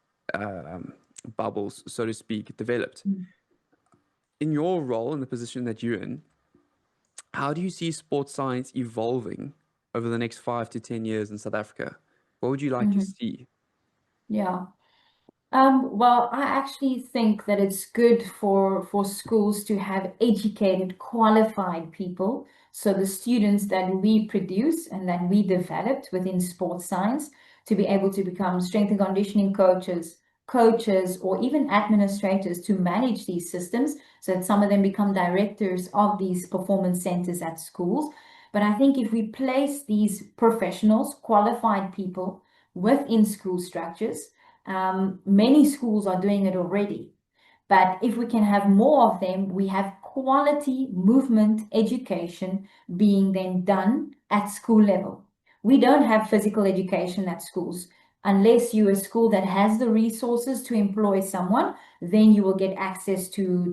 bubbles, so to speak, developed. In your role and the position that you're in, how do you see sports science evolving over the next 5 to 10 years in South Africa? What would you like to see? Yeah. Well, I actually think that it's good for schools to have educated, qualified people. So the students that we produce and that we developed within sports science to be able to become strength and conditioning coaches, or even administrators to manage these systems, so that some of them become directors of these performance centers at schools. But I think if we place these professionals, qualified people within school structures, many schools are doing it already. But if we can have more of them, we have quality movement education being then done at school level. We don't have physical education at schools. Unless you're a school that has the resources to employ someone, then you will get access to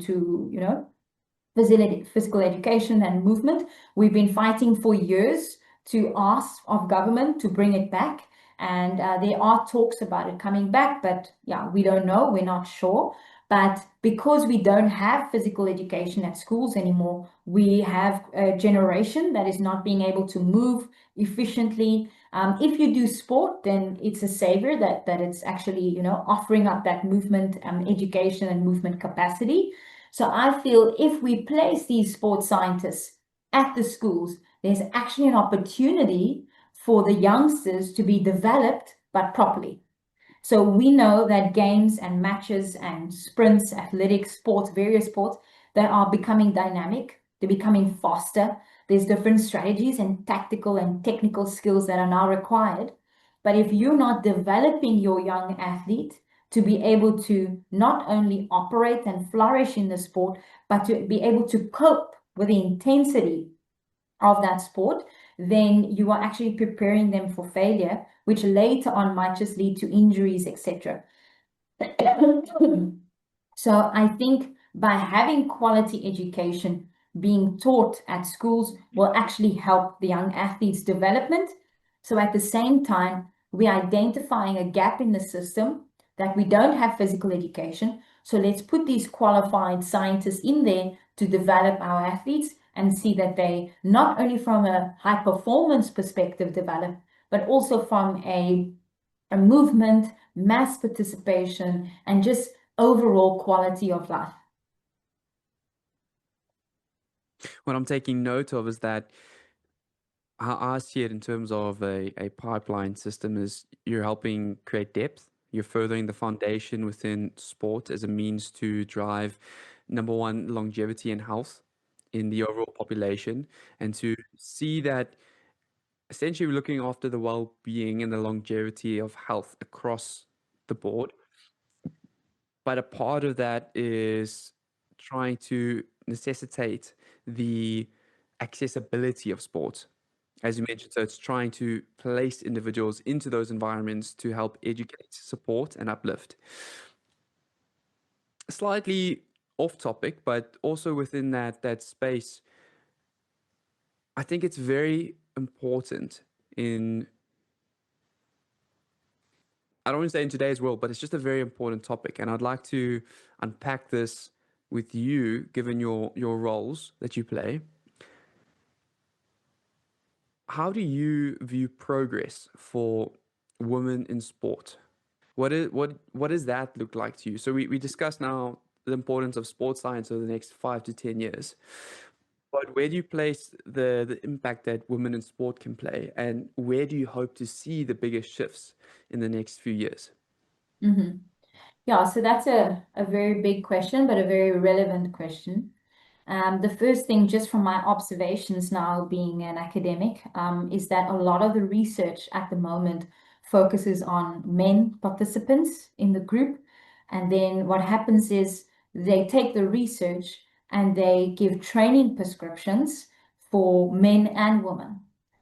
physical education and movement. We've been fighting for years to ask of government to bring it back. And there are talks about it coming back, but yeah, we don't know, we're not sure. But because we don't have physical education at schools anymore, we have a generation that is not being able to move efficiently. If you do sport, then it's a savior that it's actually, offering up that movement education and movement capacity. So I feel if we place these sports scientists at the schools, there's actually an opportunity for the youngsters to be developed, but properly. So we know that games and matches and sprints, athletics, sports, various sports, they are becoming dynamic. They're becoming faster. There's different strategies and tactical and technical skills that are now required. But if you're not developing your young athlete to be able to not only operate and flourish in the sport, but to be able to cope with the intensity of that sport, then you are actually preparing them for failure, which later on might just lead to injuries, etc. So I think by having quality education being taught at schools will actually help the young athletes' development. So at the same time, we're identifying a gap in the system that we don't have physical education. So let's put these qualified scientists in there to develop our athletes and see that they not only from a high performance perspective develop, but also from a movement, mass participation, and just overall quality of life. What I'm taking note of is that how I see it in terms of a pipeline system is you're helping create depth. You're furthering the foundation within sport as a means to drive, number one, longevity and health in the overall population, and to see that essentially we're looking after the well-being and the longevity of health across the board. But a part of that is trying to necessitate the accessibility of sport, as you mentioned. So it's trying to place individuals into those environments to help educate, support, and uplift. Slightly off topic, but also within that space, I think it's very important in, I don't want to say in today's world, but it's just a very important topic. And I'd like to unpack this with you, given your roles that you play. How do you view progress for women in sport? What does that look like to you? So we discussed now the importance of sports science over the next 5 to 10 years. But where do you place the impact that women in sport can play, and where do you hope to see the biggest shifts in the next few years? Mm-hmm. Yeah, so that's a very big question, but a very relevant question. The first thing, just from my observations now being an academic, is that a lot of the research at the moment focuses on men participants in the group. And then what happens is they take the research and they give training prescriptions for men and women.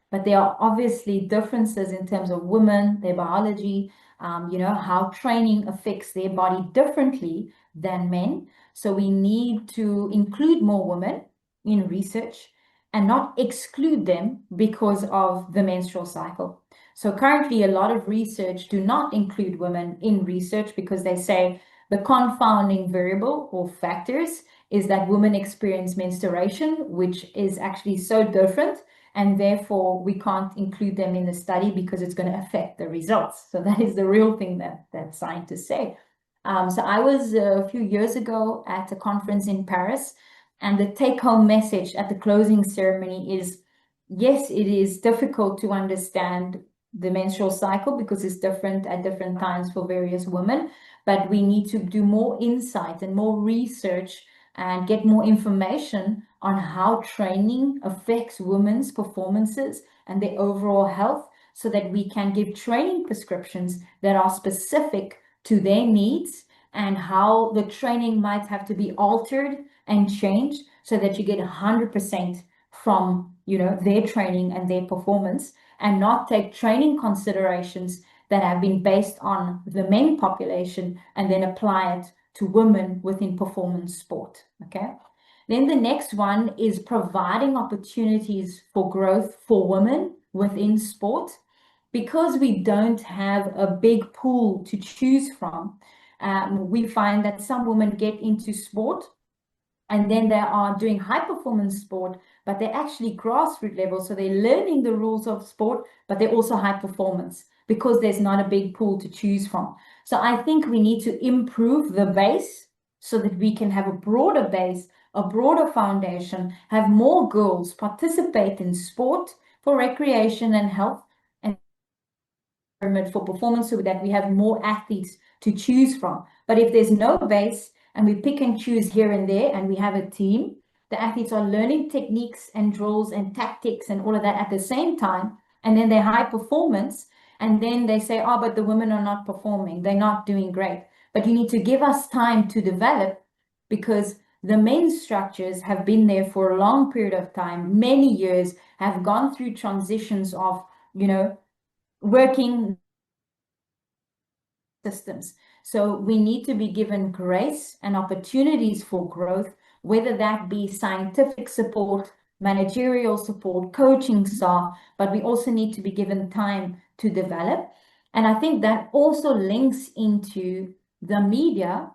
But there are obviously differences in terms of women, their biology, how training affects their body differently than men. So we need to include more women in research and not exclude them because of the menstrual cycle. So currently, a lot of research do not include women in research because they say the confounding variable or factors is that women experience menstruation, which is actually so different, and therefore we can't include them in the study because it's going to affect the results. So that is the real thing that scientists say. So I was a few years ago at a conference in Paris, and the take-home message at the closing ceremony is, yes, it is difficult to understand the menstrual cycle because it's different at different times for various women, but we need to do more insight and more research and get more information on how training affects women's performances and their overall health so that we can give training prescriptions that are specific to their needs and how the training might have to be altered and changed so that you get 100% from their training and their performance, and not take training considerations that have been based on the men population and then apply it to women within performance sport. Okay. Then the next one is providing opportunities for growth for women within sport. Because we don't have a big pool to choose from, we find that some women get into sport and then they are doing high performance sport, but they're actually grassroots level. So they're learning the rules of sport, but they're also high performance because there's not a big pool to choose from. So I think we need to improve the base so that we can have a broader base, a broader foundation, have more girls participate in sport for recreation and health, and for performance so that we have more athletes to choose from. But if there's no base and we pick and choose here and there and we have a team, the athletes are learning techniques and drills and tactics and all of that at the same time, and then they're high performance, and then they say, oh, but the women are not performing, they're not doing great. But you need to give us time to develop because the main structures have been there for a long period of time, many years, have gone through transitions of, working systems. So we need to be given grace and opportunities for growth, whether that be scientific support, managerial support, coaching staff, but we also need to be given time to develop. And I think that also links into the media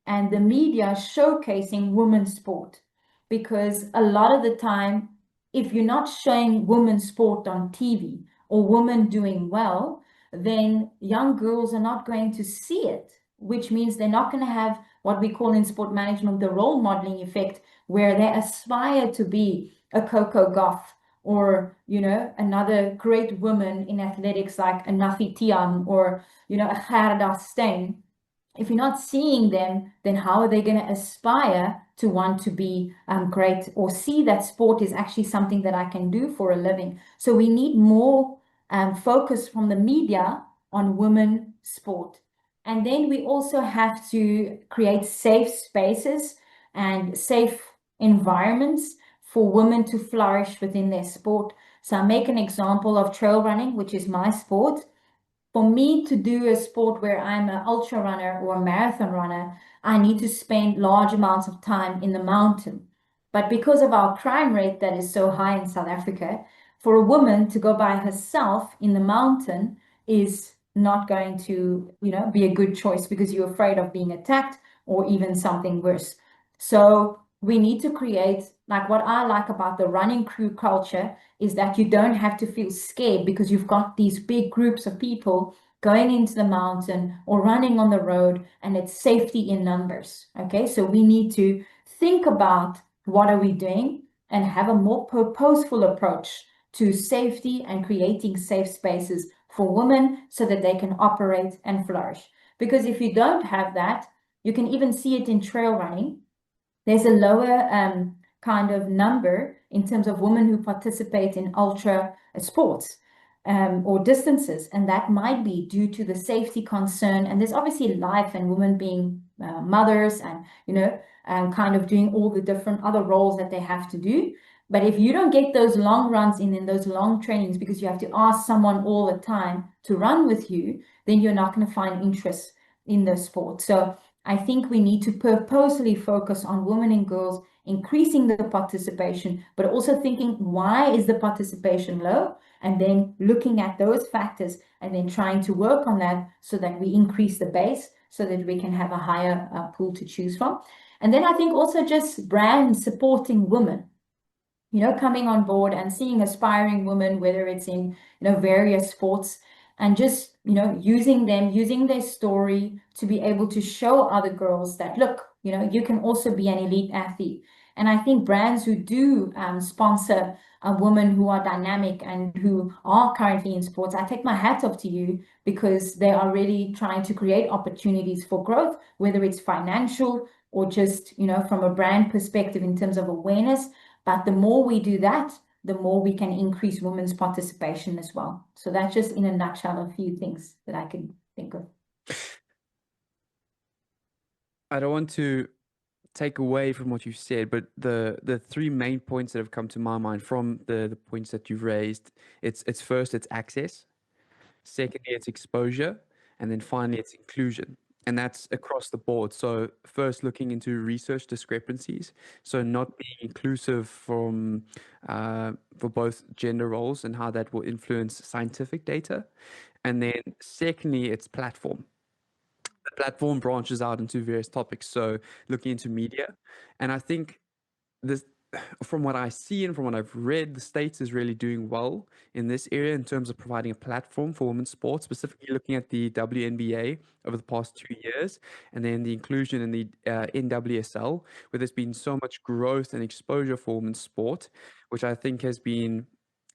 and the media showcasing women's sport. Because a lot of the time, if you're not showing women's sport on TV or women doing well, then young girls are not going to see it, which means they're not going to have what we call in sport management the role modeling effect, where they aspire to be a Coco Gauff or, another great woman in athletics like a Nafi Tiam or, a Gerda Stein. If you're not seeing them, then how are they going to aspire to want to be great or see that sport is actually something that I can do for a living? So we need more focus from the media on women sport. And then we also have to create safe spaces and safe environments for women to flourish within their sport. So I make an example of trail running, which is my sport. For me to do a sport where I'm an ultra runner or a marathon runner, I need to spend large amounts of time in the mountain. But because of our crime rate that is so high in South Africa, for a woman to go by herself in the mountain is not going to, be a good choice because you're afraid of being attacked or even something worse. So we need to create, like what I like about the running crew culture is that you don't have to feel scared because you've got these big groups of people going into the mountain or running on the road, and it's safety in numbers. Okay, so we need to think about what are we doing and have a more purposeful approach to safety and creating safe spaces for women so that they can operate and flourish. Because if you don't have that, you can even see it in trail running. There's a lower kind of number in terms of women who participate in ultra sports or distances, and that might be due to the safety concern. And there's obviously life and women being mothers and, kind of doing all the different other roles that they have to do. But if you don't get those long runs in those long trainings because you have to ask someone all the time to run with you, then you're not going to find interest in the sport. So I think we need to purposely focus on women and girls, increasing the participation, but also thinking, why is the participation low? And then looking at those factors and then trying to work on that so that we increase the base so that we can have a higher pool to choose from. And then I think also just brands supporting women, coming on board and seeing aspiring women, whether it's in, various sports, and just, using them, using their story to be able to show other girls that, look, you can also be an elite athlete. And I think brands who do sponsor a women who are dynamic and who are currently in sports, I take my hat off to you because they are really trying to create opportunities for growth, whether it's financial or just, from a brand perspective in terms of awareness. But the more we do that, the more we can increase women's participation as well. So that's just in a nutshell a few things that I could think of. I don't want to take away from what you've said, but the three main points that have come to my mind from the points that you've raised, it's first, it's access. Secondly, it's exposure. And then finally, it's inclusion. And that's across the board. So first, looking into research discrepancies. So not being inclusive for both gender roles and how that will influence scientific data. And then secondly, it's platform. The platform branches out into various topics. So looking into media. And I think this, from what I see and from what I've read, the States is really doing well in this area in terms of providing a platform for women's sports, specifically looking at the WNBA over the past 2 years, and then the inclusion in the NWSL, where there's been so much growth and exposure for women's sport, which I think has been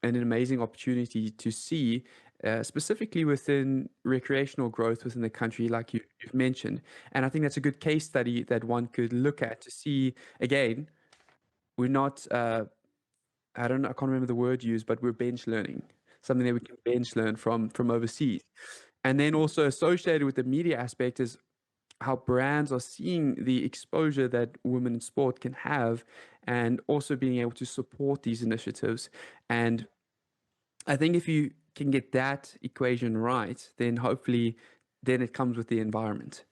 an amazing opportunity to see. Specifically within recreational growth within the country, like you've mentioned. And I think that's a good case study that one could look at to see, again, we're not I don't know, I can't remember the word used, but we're bench learning, something that we can bench learn from overseas. And then also associated with the media aspect is how brands are seeing the exposure that women in sport can have and also being able to support these initiatives. And I think if you can get that equation right, then hopefully then it comes with the environment.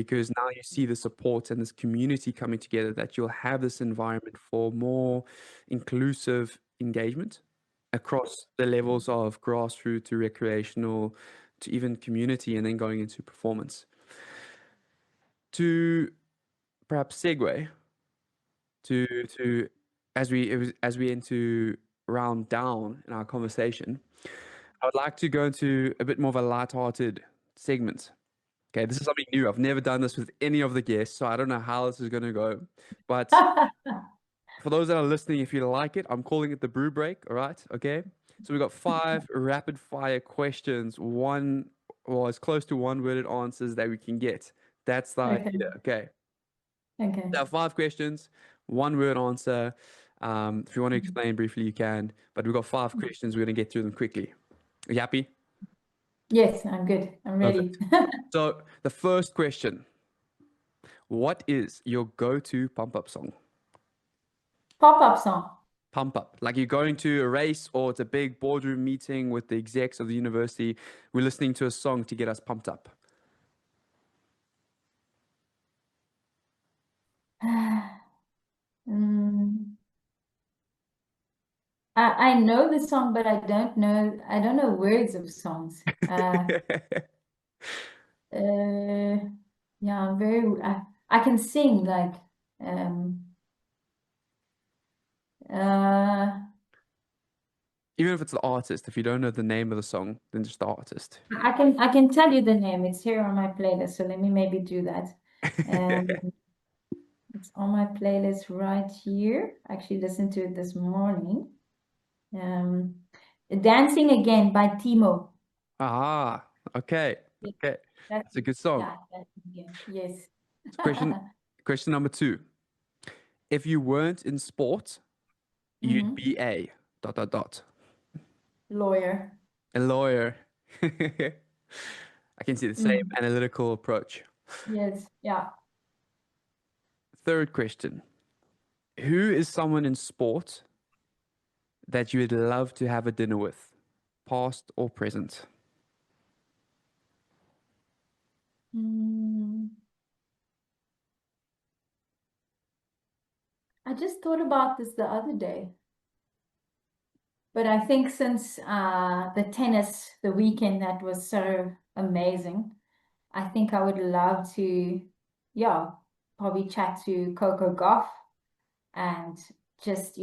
because now you see the support and this community coming together, that you'll have this environment for more inclusive engagement across the levels of grassroots to recreational to even community and then going into performance. To perhaps segue to as we into round down in our conversation, I would like to go into a bit more of a light-hearted segment. Okay, this is something new. I've never done this with any of the guests, so I don't know how this is going to go. But for those that are listening, if you like it, I'm calling it the Brew Break. All right, okay. So we got 5 rapid-fire questions. One or as close to one-worded answers that we can get. That's the Okay. idea. Okay. Okay. There are 5 questions, one-word answer. If you want to Mhm. explain briefly, you can. But we've got 5 questions. We're going to get through them quickly. Are you happy? Yes, I'm good. I'm ready. Perfect. So the first question: what is your go-to pump-up song? Pop-up song. Pump up. Like you're going to a race or it's a big boardroom meeting with the execs of the university. We're listening to a song to get us pumped up. Mm, I know the song, but I don't know words of songs. Uh, yeah, I can sing like, um, uh, Even if it's the artist, if you don't know the name of the song, then just the artist. I can tell you the name. It's here on my playlist, so let me maybe do that. Um, it's on my playlist right here. I actually listened to it this morning. Um, Dancing Again by Timo. Ah, okay. Yeah, Okay. that's That's a good song. yeah, that's again. Yes. So question number 2. If you weren't in sport, you'd hmm be a dot dot dot. Lawyer. A lawyer. I can see the same Mm. analytical approach. Yes. Yeah. Third question. Who is someone in sport that you would love to have a dinner with, past or present? Mm. I just thought about this the other day, but I think since the tennis, the weekend that was so amazing, I think I would love to, yeah, probably chat to Coco Gauff and just,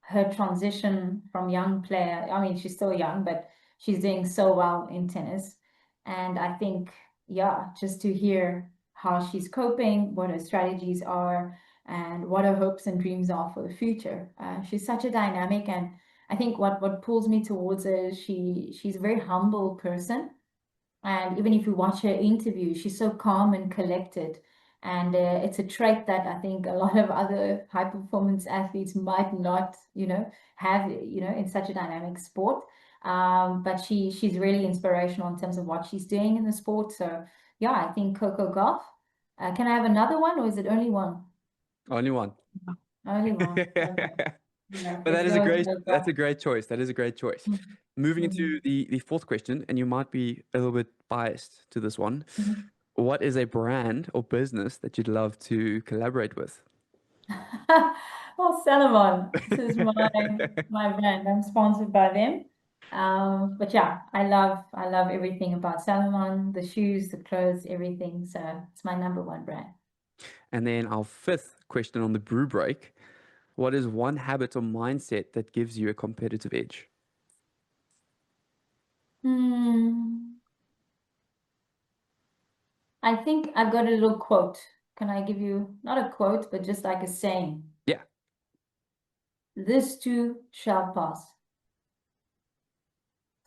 her transition from young player. I mean, she's still young, but she's doing so well in tennis. And I think, yeah, just to hear how she's coping, what her strategies are, and what her hopes and dreams are for the future. She's such a dynamic, and I think what pulls me towards her is she's a very humble person, and even if you watch her interview, she's so calm and collected. And it's a trait that I think a lot of other high performance athletes might not, have, in such a dynamic sport. But she's really inspirational in terms of what she's doing in the sport. So yeah, I think Coco Gauff. Can I have another one, or is it only one? Only one. Only one. Okay. But Yeah, let's that is go a with great Coco that's Gauff. a great choice. That is a great choice. Moving into Mhm. the fourth question, and you might be a little bit biased to this one. Mhm. What is a brand or business that you'd love to collaborate with? Well, Salomon, this is my brand. I'm sponsored by them. But yeah, I love everything about Salomon, the shoes, the clothes, everything. So it's my number one brand. And then our fifth question on the brew break. What is one habit or mindset that gives you a competitive edge? Hmm. I think I've got a little quote. Can I give you not a quote, but just like a saying? Yeah, This too shall pass.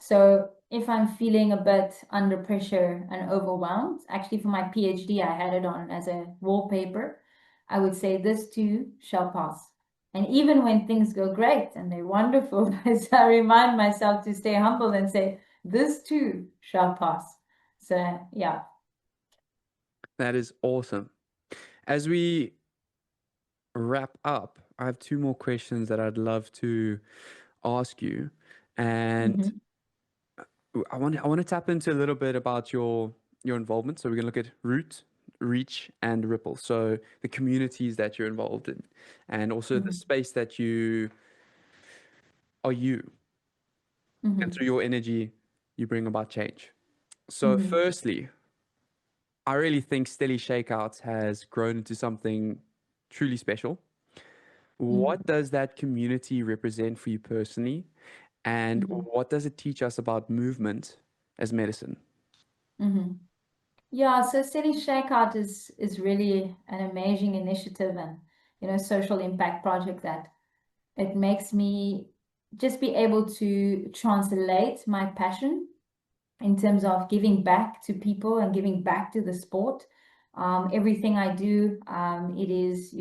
So if I'm feeling a bit under pressure and overwhelmed, actually for my PhD, I had it on as a wallpaper. I would say this too shall pass. And even when things go great and they're wonderful, I remind myself to stay humble and say, this too shall pass. So yeah. that is awesome. As we wrap up, I have 2 more questions that I'd love to ask you. And Mhm. I want to tap into a little bit about your involvement. So we're gonna look at root, reach and ripple. So the communities that you're involved in, and also the space that you are you. And through Mm-hmm. your energy, you bring about change. So, Mm-hmm. firstly, I really think Stellies Shakeouts has grown into something truly special. What Mm-hmm. does that community represent for you personally? And Mm-hmm. what does it teach us about movement as medicine? Mm-hmm. Yeah, so Stellies Shakeout is really an amazing initiative and social impact project that it makes me just be able to translate my passion in terms of giving back to people and giving back to the sport. Everything I do, it is,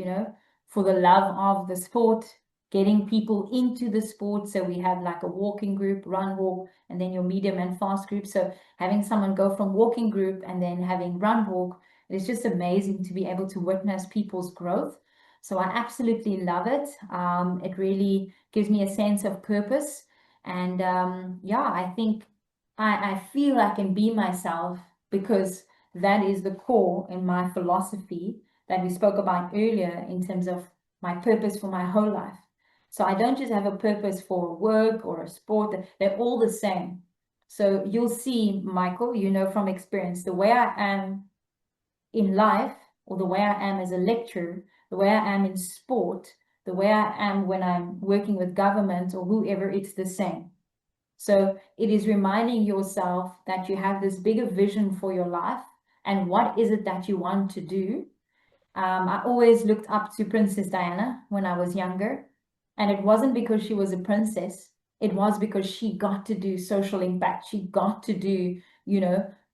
for the love of the sport, getting people into the sport. So we have like a walking group, run walk, and then your medium and fast group. So having someone go from walking group and then having run walk, it's just amazing to be able to witness people's growth. So I absolutely love it. It really gives me a sense of purpose. And yeah, I think I feel I can be myself because that is the core in my philosophy that we spoke about earlier in terms of my purpose for my whole life. So I don't just have a purpose for work or a sport, they're all the same. So you'll see, Michael, from experience, the way I am in life or the way I am as a lecturer, the way I am in sport, the way I am when I'm working with government or whoever, it's the same. So it is reminding yourself that you have this bigger vision for your life and what is it that you want to do. I always looked up to Princess Diana when I was younger, and it wasn't because she was a princess. It was because she got to do social impact. She got to do,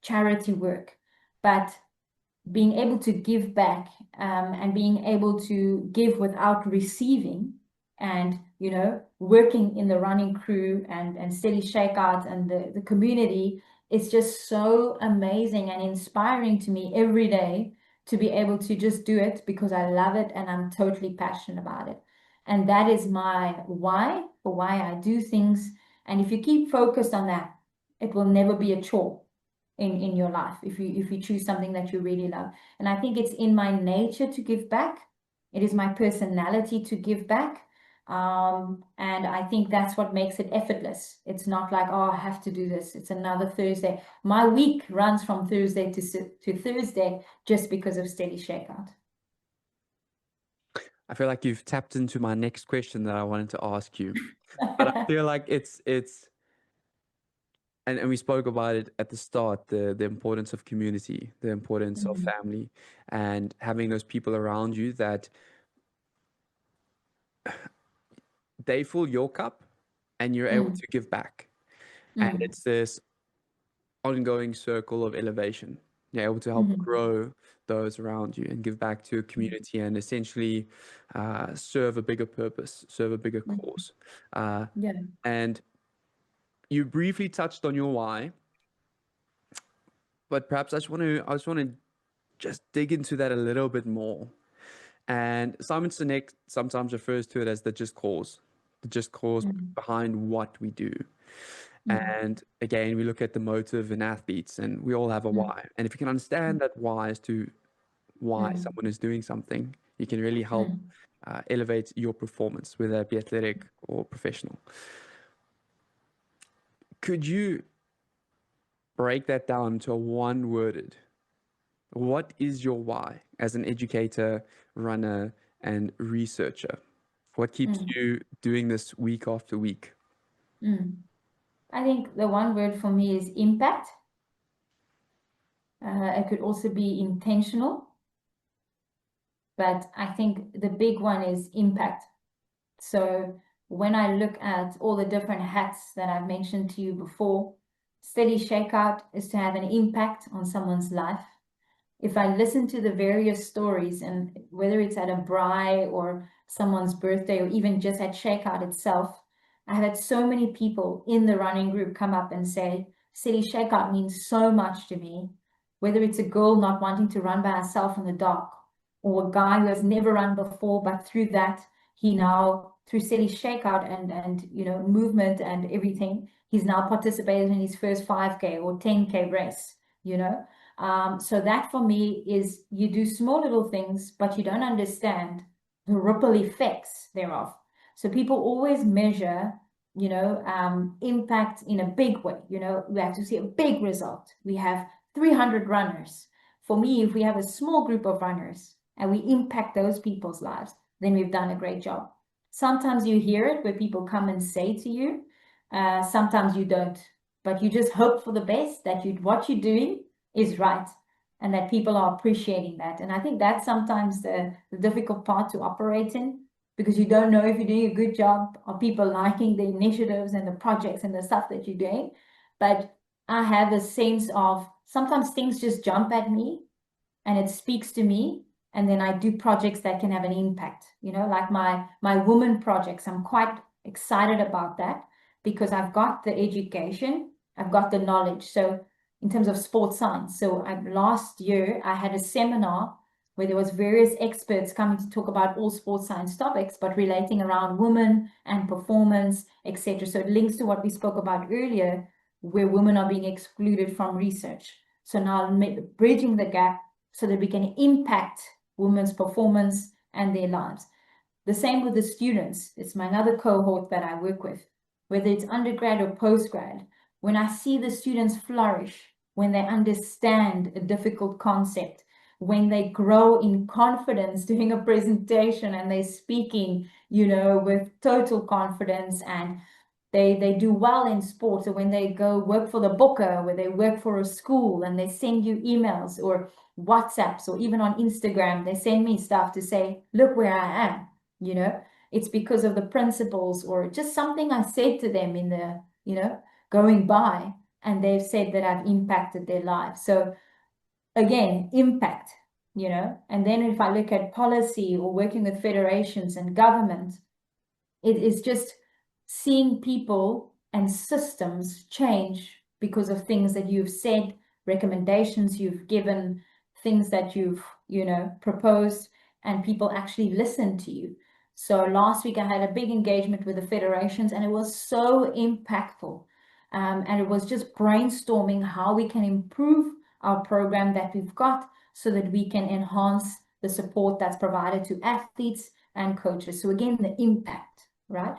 charity work. But being able to give back and being able to give without receiving and working in the running crew and Steady Shakeout and the community is just so amazing and inspiring to me every day to be able to just do it because I love it and I'm totally passionate about it. And that is my why for why I do things. And if you keep focused on that, it will never be a chore in your life if you choose something that you really love. And I think it's in my nature to give back. It is my personality to give back. And I think that's what makes it effortless. It's not like, oh, I have to do this. It's another Thursday. My week runs from Thursday to Thursday just because of Steady Shakeout. I feel like you've tapped into my next question that I wanted to ask you. But I feel like it's and we spoke about it at the start, the importance of community, the importance of Mhm. family, and having those people around you that they fill your cup and you're able Mm, to give back. And mm, it's this ongoing circle of elevation. You're able to help mhm, grow those around you and give back to a community and essentially serve a bigger purpose, serve a bigger mm. cause. Uh, Yeah. and you briefly touched on your why, but perhaps I just want to just dig into that a little bit more. And Simon Sinek sometimes refers to it as the just cause Mm, behind what we do. mm, And again, we look at the motive in athletes, and we all have a mm, why. And if you can understand that why as to why mm, someone is doing something, you can really help mm, elevate your performance, whether it be athletic or professional. Could you break that down to a one worded? What is your why as an educator, runner, and researcher? What keeps mm, you doing this week after week? mm. I think the one word for me is impact. It could also be intentional, but I think the big one is impact. So when I look at all the different hats that I've mentioned to you before, Steady Shakeout is to have an impact on someone's life. If I listen to the various stories, and whether it's at a braai or someone's birthday or even just at Shakeout itself, I have had so many people in the running group come up and say, City Shakeout means so much to me. Whether it's a girl not wanting to run by herself in the dark, or a guy who has never run before, but through that, he now, through City Shakeout and movement and everything, he's now participated in his first 5K or 10K race, you know. So that for me is you do small little things, but you don't understand the ripple effects thereof. So people always measure, impact in a big way. We have to see a big result. We have 300 runners. For me, if we have a small group of runners and we impact those people's lives, then we've done a great job. Sometimes you hear it where people come and say to you, sometimes you don't, but you just hope for the best that what you're doing is right and that people are appreciating that. And I think that's sometimes the difficult part to operate in, because you don't know if you're doing a good job, are people liking the initiatives and the projects and the stuff that you're doing. But I have a sense of sometimes things just jump at me and it speaks to me, and then I do projects that can have an impact, like my woman projects. I'm quite excited about that because I've got the education, I've got the knowledge. So in terms of sports science, so last year I had a seminar where there was various experts coming to talk about all sports science topics, but relating around women and performance, etc. So it links to what we spoke about earlier, where women are being excluded from research. So now bridging the gap so that we can impact women's performance and their lives. The same with the students. It's my another cohort that I work with, whether it's undergrad or postgrad. When I see the students flourish, when they understand a difficult concept, when they grow in confidence doing a presentation and they're speaking, with total confidence, and they do well in sports, or when they go work for the booker, where they work for a school and they send you emails or WhatsApps, or even on Instagram, they send me stuff to say, look where I am, it's because of the principles or just something I said to them in the, going by, and they've said that I've impacted their lives. So again, impact, and then if I look at policy or working with federations and government, it is just seeing people and systems change because of things that you've said, recommendations you've given, things that you've, proposed, and people actually listen to you. So last week I had a big engagement with the federations, and it was so impactful. And it was just brainstorming how we can improve our program that we've got so that we can enhance the support that's provided to athletes and coaches. So again, the impact, right?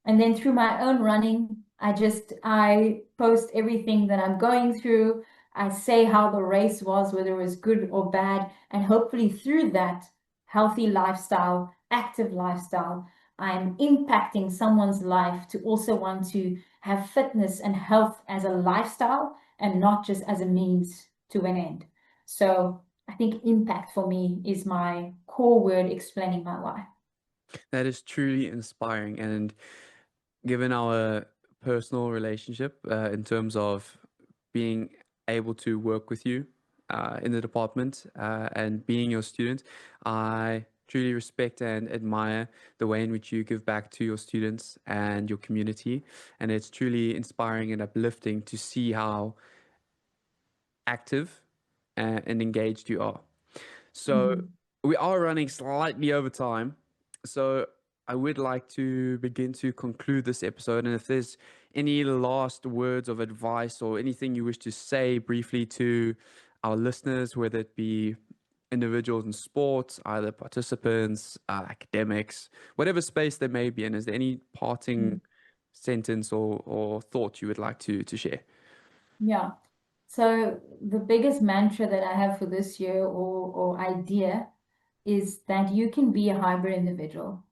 And then through my own running, I post everything that I'm going through. I say how the race was, whether it was good or bad, and hopefully through that healthy lifestyle, active lifestyle, I'm impacting someone's life to also want to have fitness and health as a lifestyle and not just as a means to an end. So I think impact for me is my core word explaining my life. That is truly inspiring. And given our personal relationship, in terms of being able to work with you in the department and being your student, I truly respect and admire the way in which you give back to your students and your community. And it's truly inspiring and uplifting to see how active and engaged you are. So Mhm. we are running slightly over time. So I would like to begin to conclude this episode. And if there's any last words of advice or anything you wish to say briefly to our listeners, whether it be individuals in sports, either participants, academics, whatever space they may be in, is there any parting sentence or thought you would like to share? Yeah. So the biggest mantra that I have for this year or idea is that you can be a hybrid individual.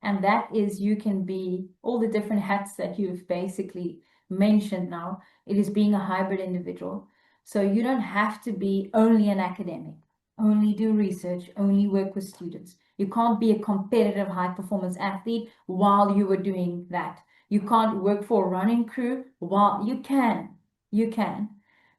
And that is you can be all the different hats that you've basically mentioned now. It is being a hybrid individual. So you don't have to be only an academic, only do research, only work with students. You can't be a competitive high performance athlete while you were doing that. You can't work for a running crew while you can. You can.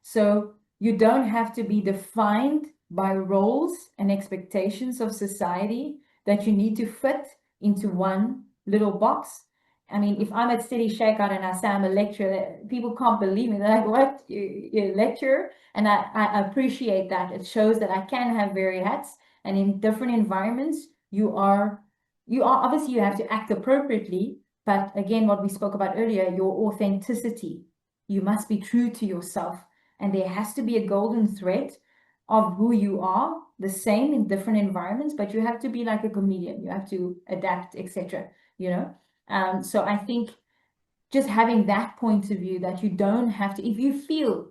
So you don't have to be defined by roles and expectations of society that you need to fit into one little box. I mean, if I'm at Stellies Shakeout and I say I'm a lecturer, people can't believe me. They're like, what? You're a lecturer? And I appreciate that. It shows that I can have varied hats, and in different environments, you are obviously you have to act appropriately. But again, what we spoke about earlier, your authenticity. You must be true to yourself. And there has to be a golden thread of who you are, the same in different environments, but you have to be like a comedian. You have to adapt, etc. You know? So I think just having that point of view that you don't have to, if you feel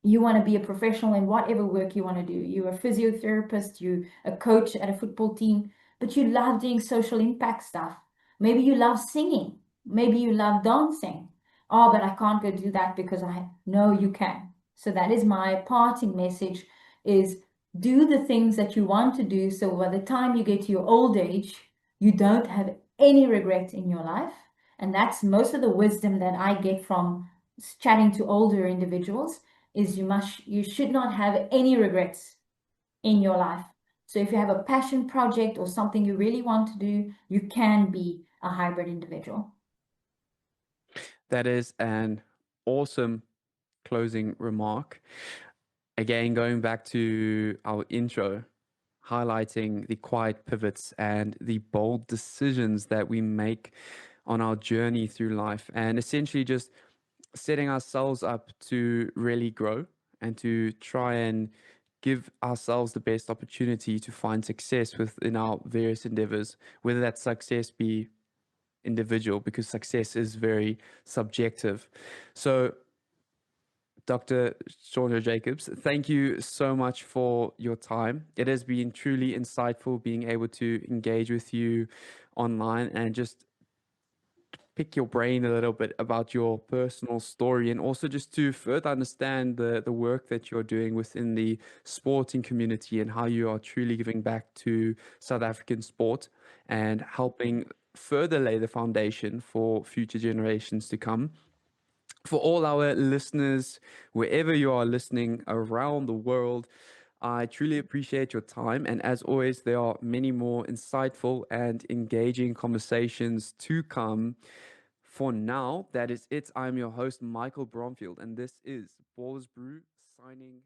you want to be a professional in whatever work you want to do. You're a physiotherapist, you're a coach at a football team, but you love doing social impact stuff. Maybe you love singing. Maybe you love dancing. Oh, but I can't go do that because I know you can. So that is my parting message is do the things that you want to do. So by the time you get to your old age, you don't have any regret in your life. And that's most of the wisdom that I get from chatting to older individuals is you should not have any regrets in your life. So if you have a passion project or something you really want to do, you can be a hybrid individual. That is an awesome closing remark. Again, going back to our intro, highlighting the quiet pivots and the bold decisions that we make on our journey through life, and essentially just setting ourselves up to really grow and to try and give ourselves the best opportunity to find success within our various endeavors, whether that success be individual, because success is very subjective. So Dr. Shaundré Jacobs, thank you so much for your time. It has been truly insightful being able to engage with you online and just pick your brain a little bit about your personal story, and also just to further understand the work that you're doing within the sporting community and how you are truly giving back to South African sport and helping further lay the foundation for future generations to come. For all our listeners, wherever you are listening around the world, I truly appreciate your time. And as always, there are many more insightful and engaging conversations to come. For now, that is it. I'm your host, Michael Bromfield, and this is Ballers Brew signing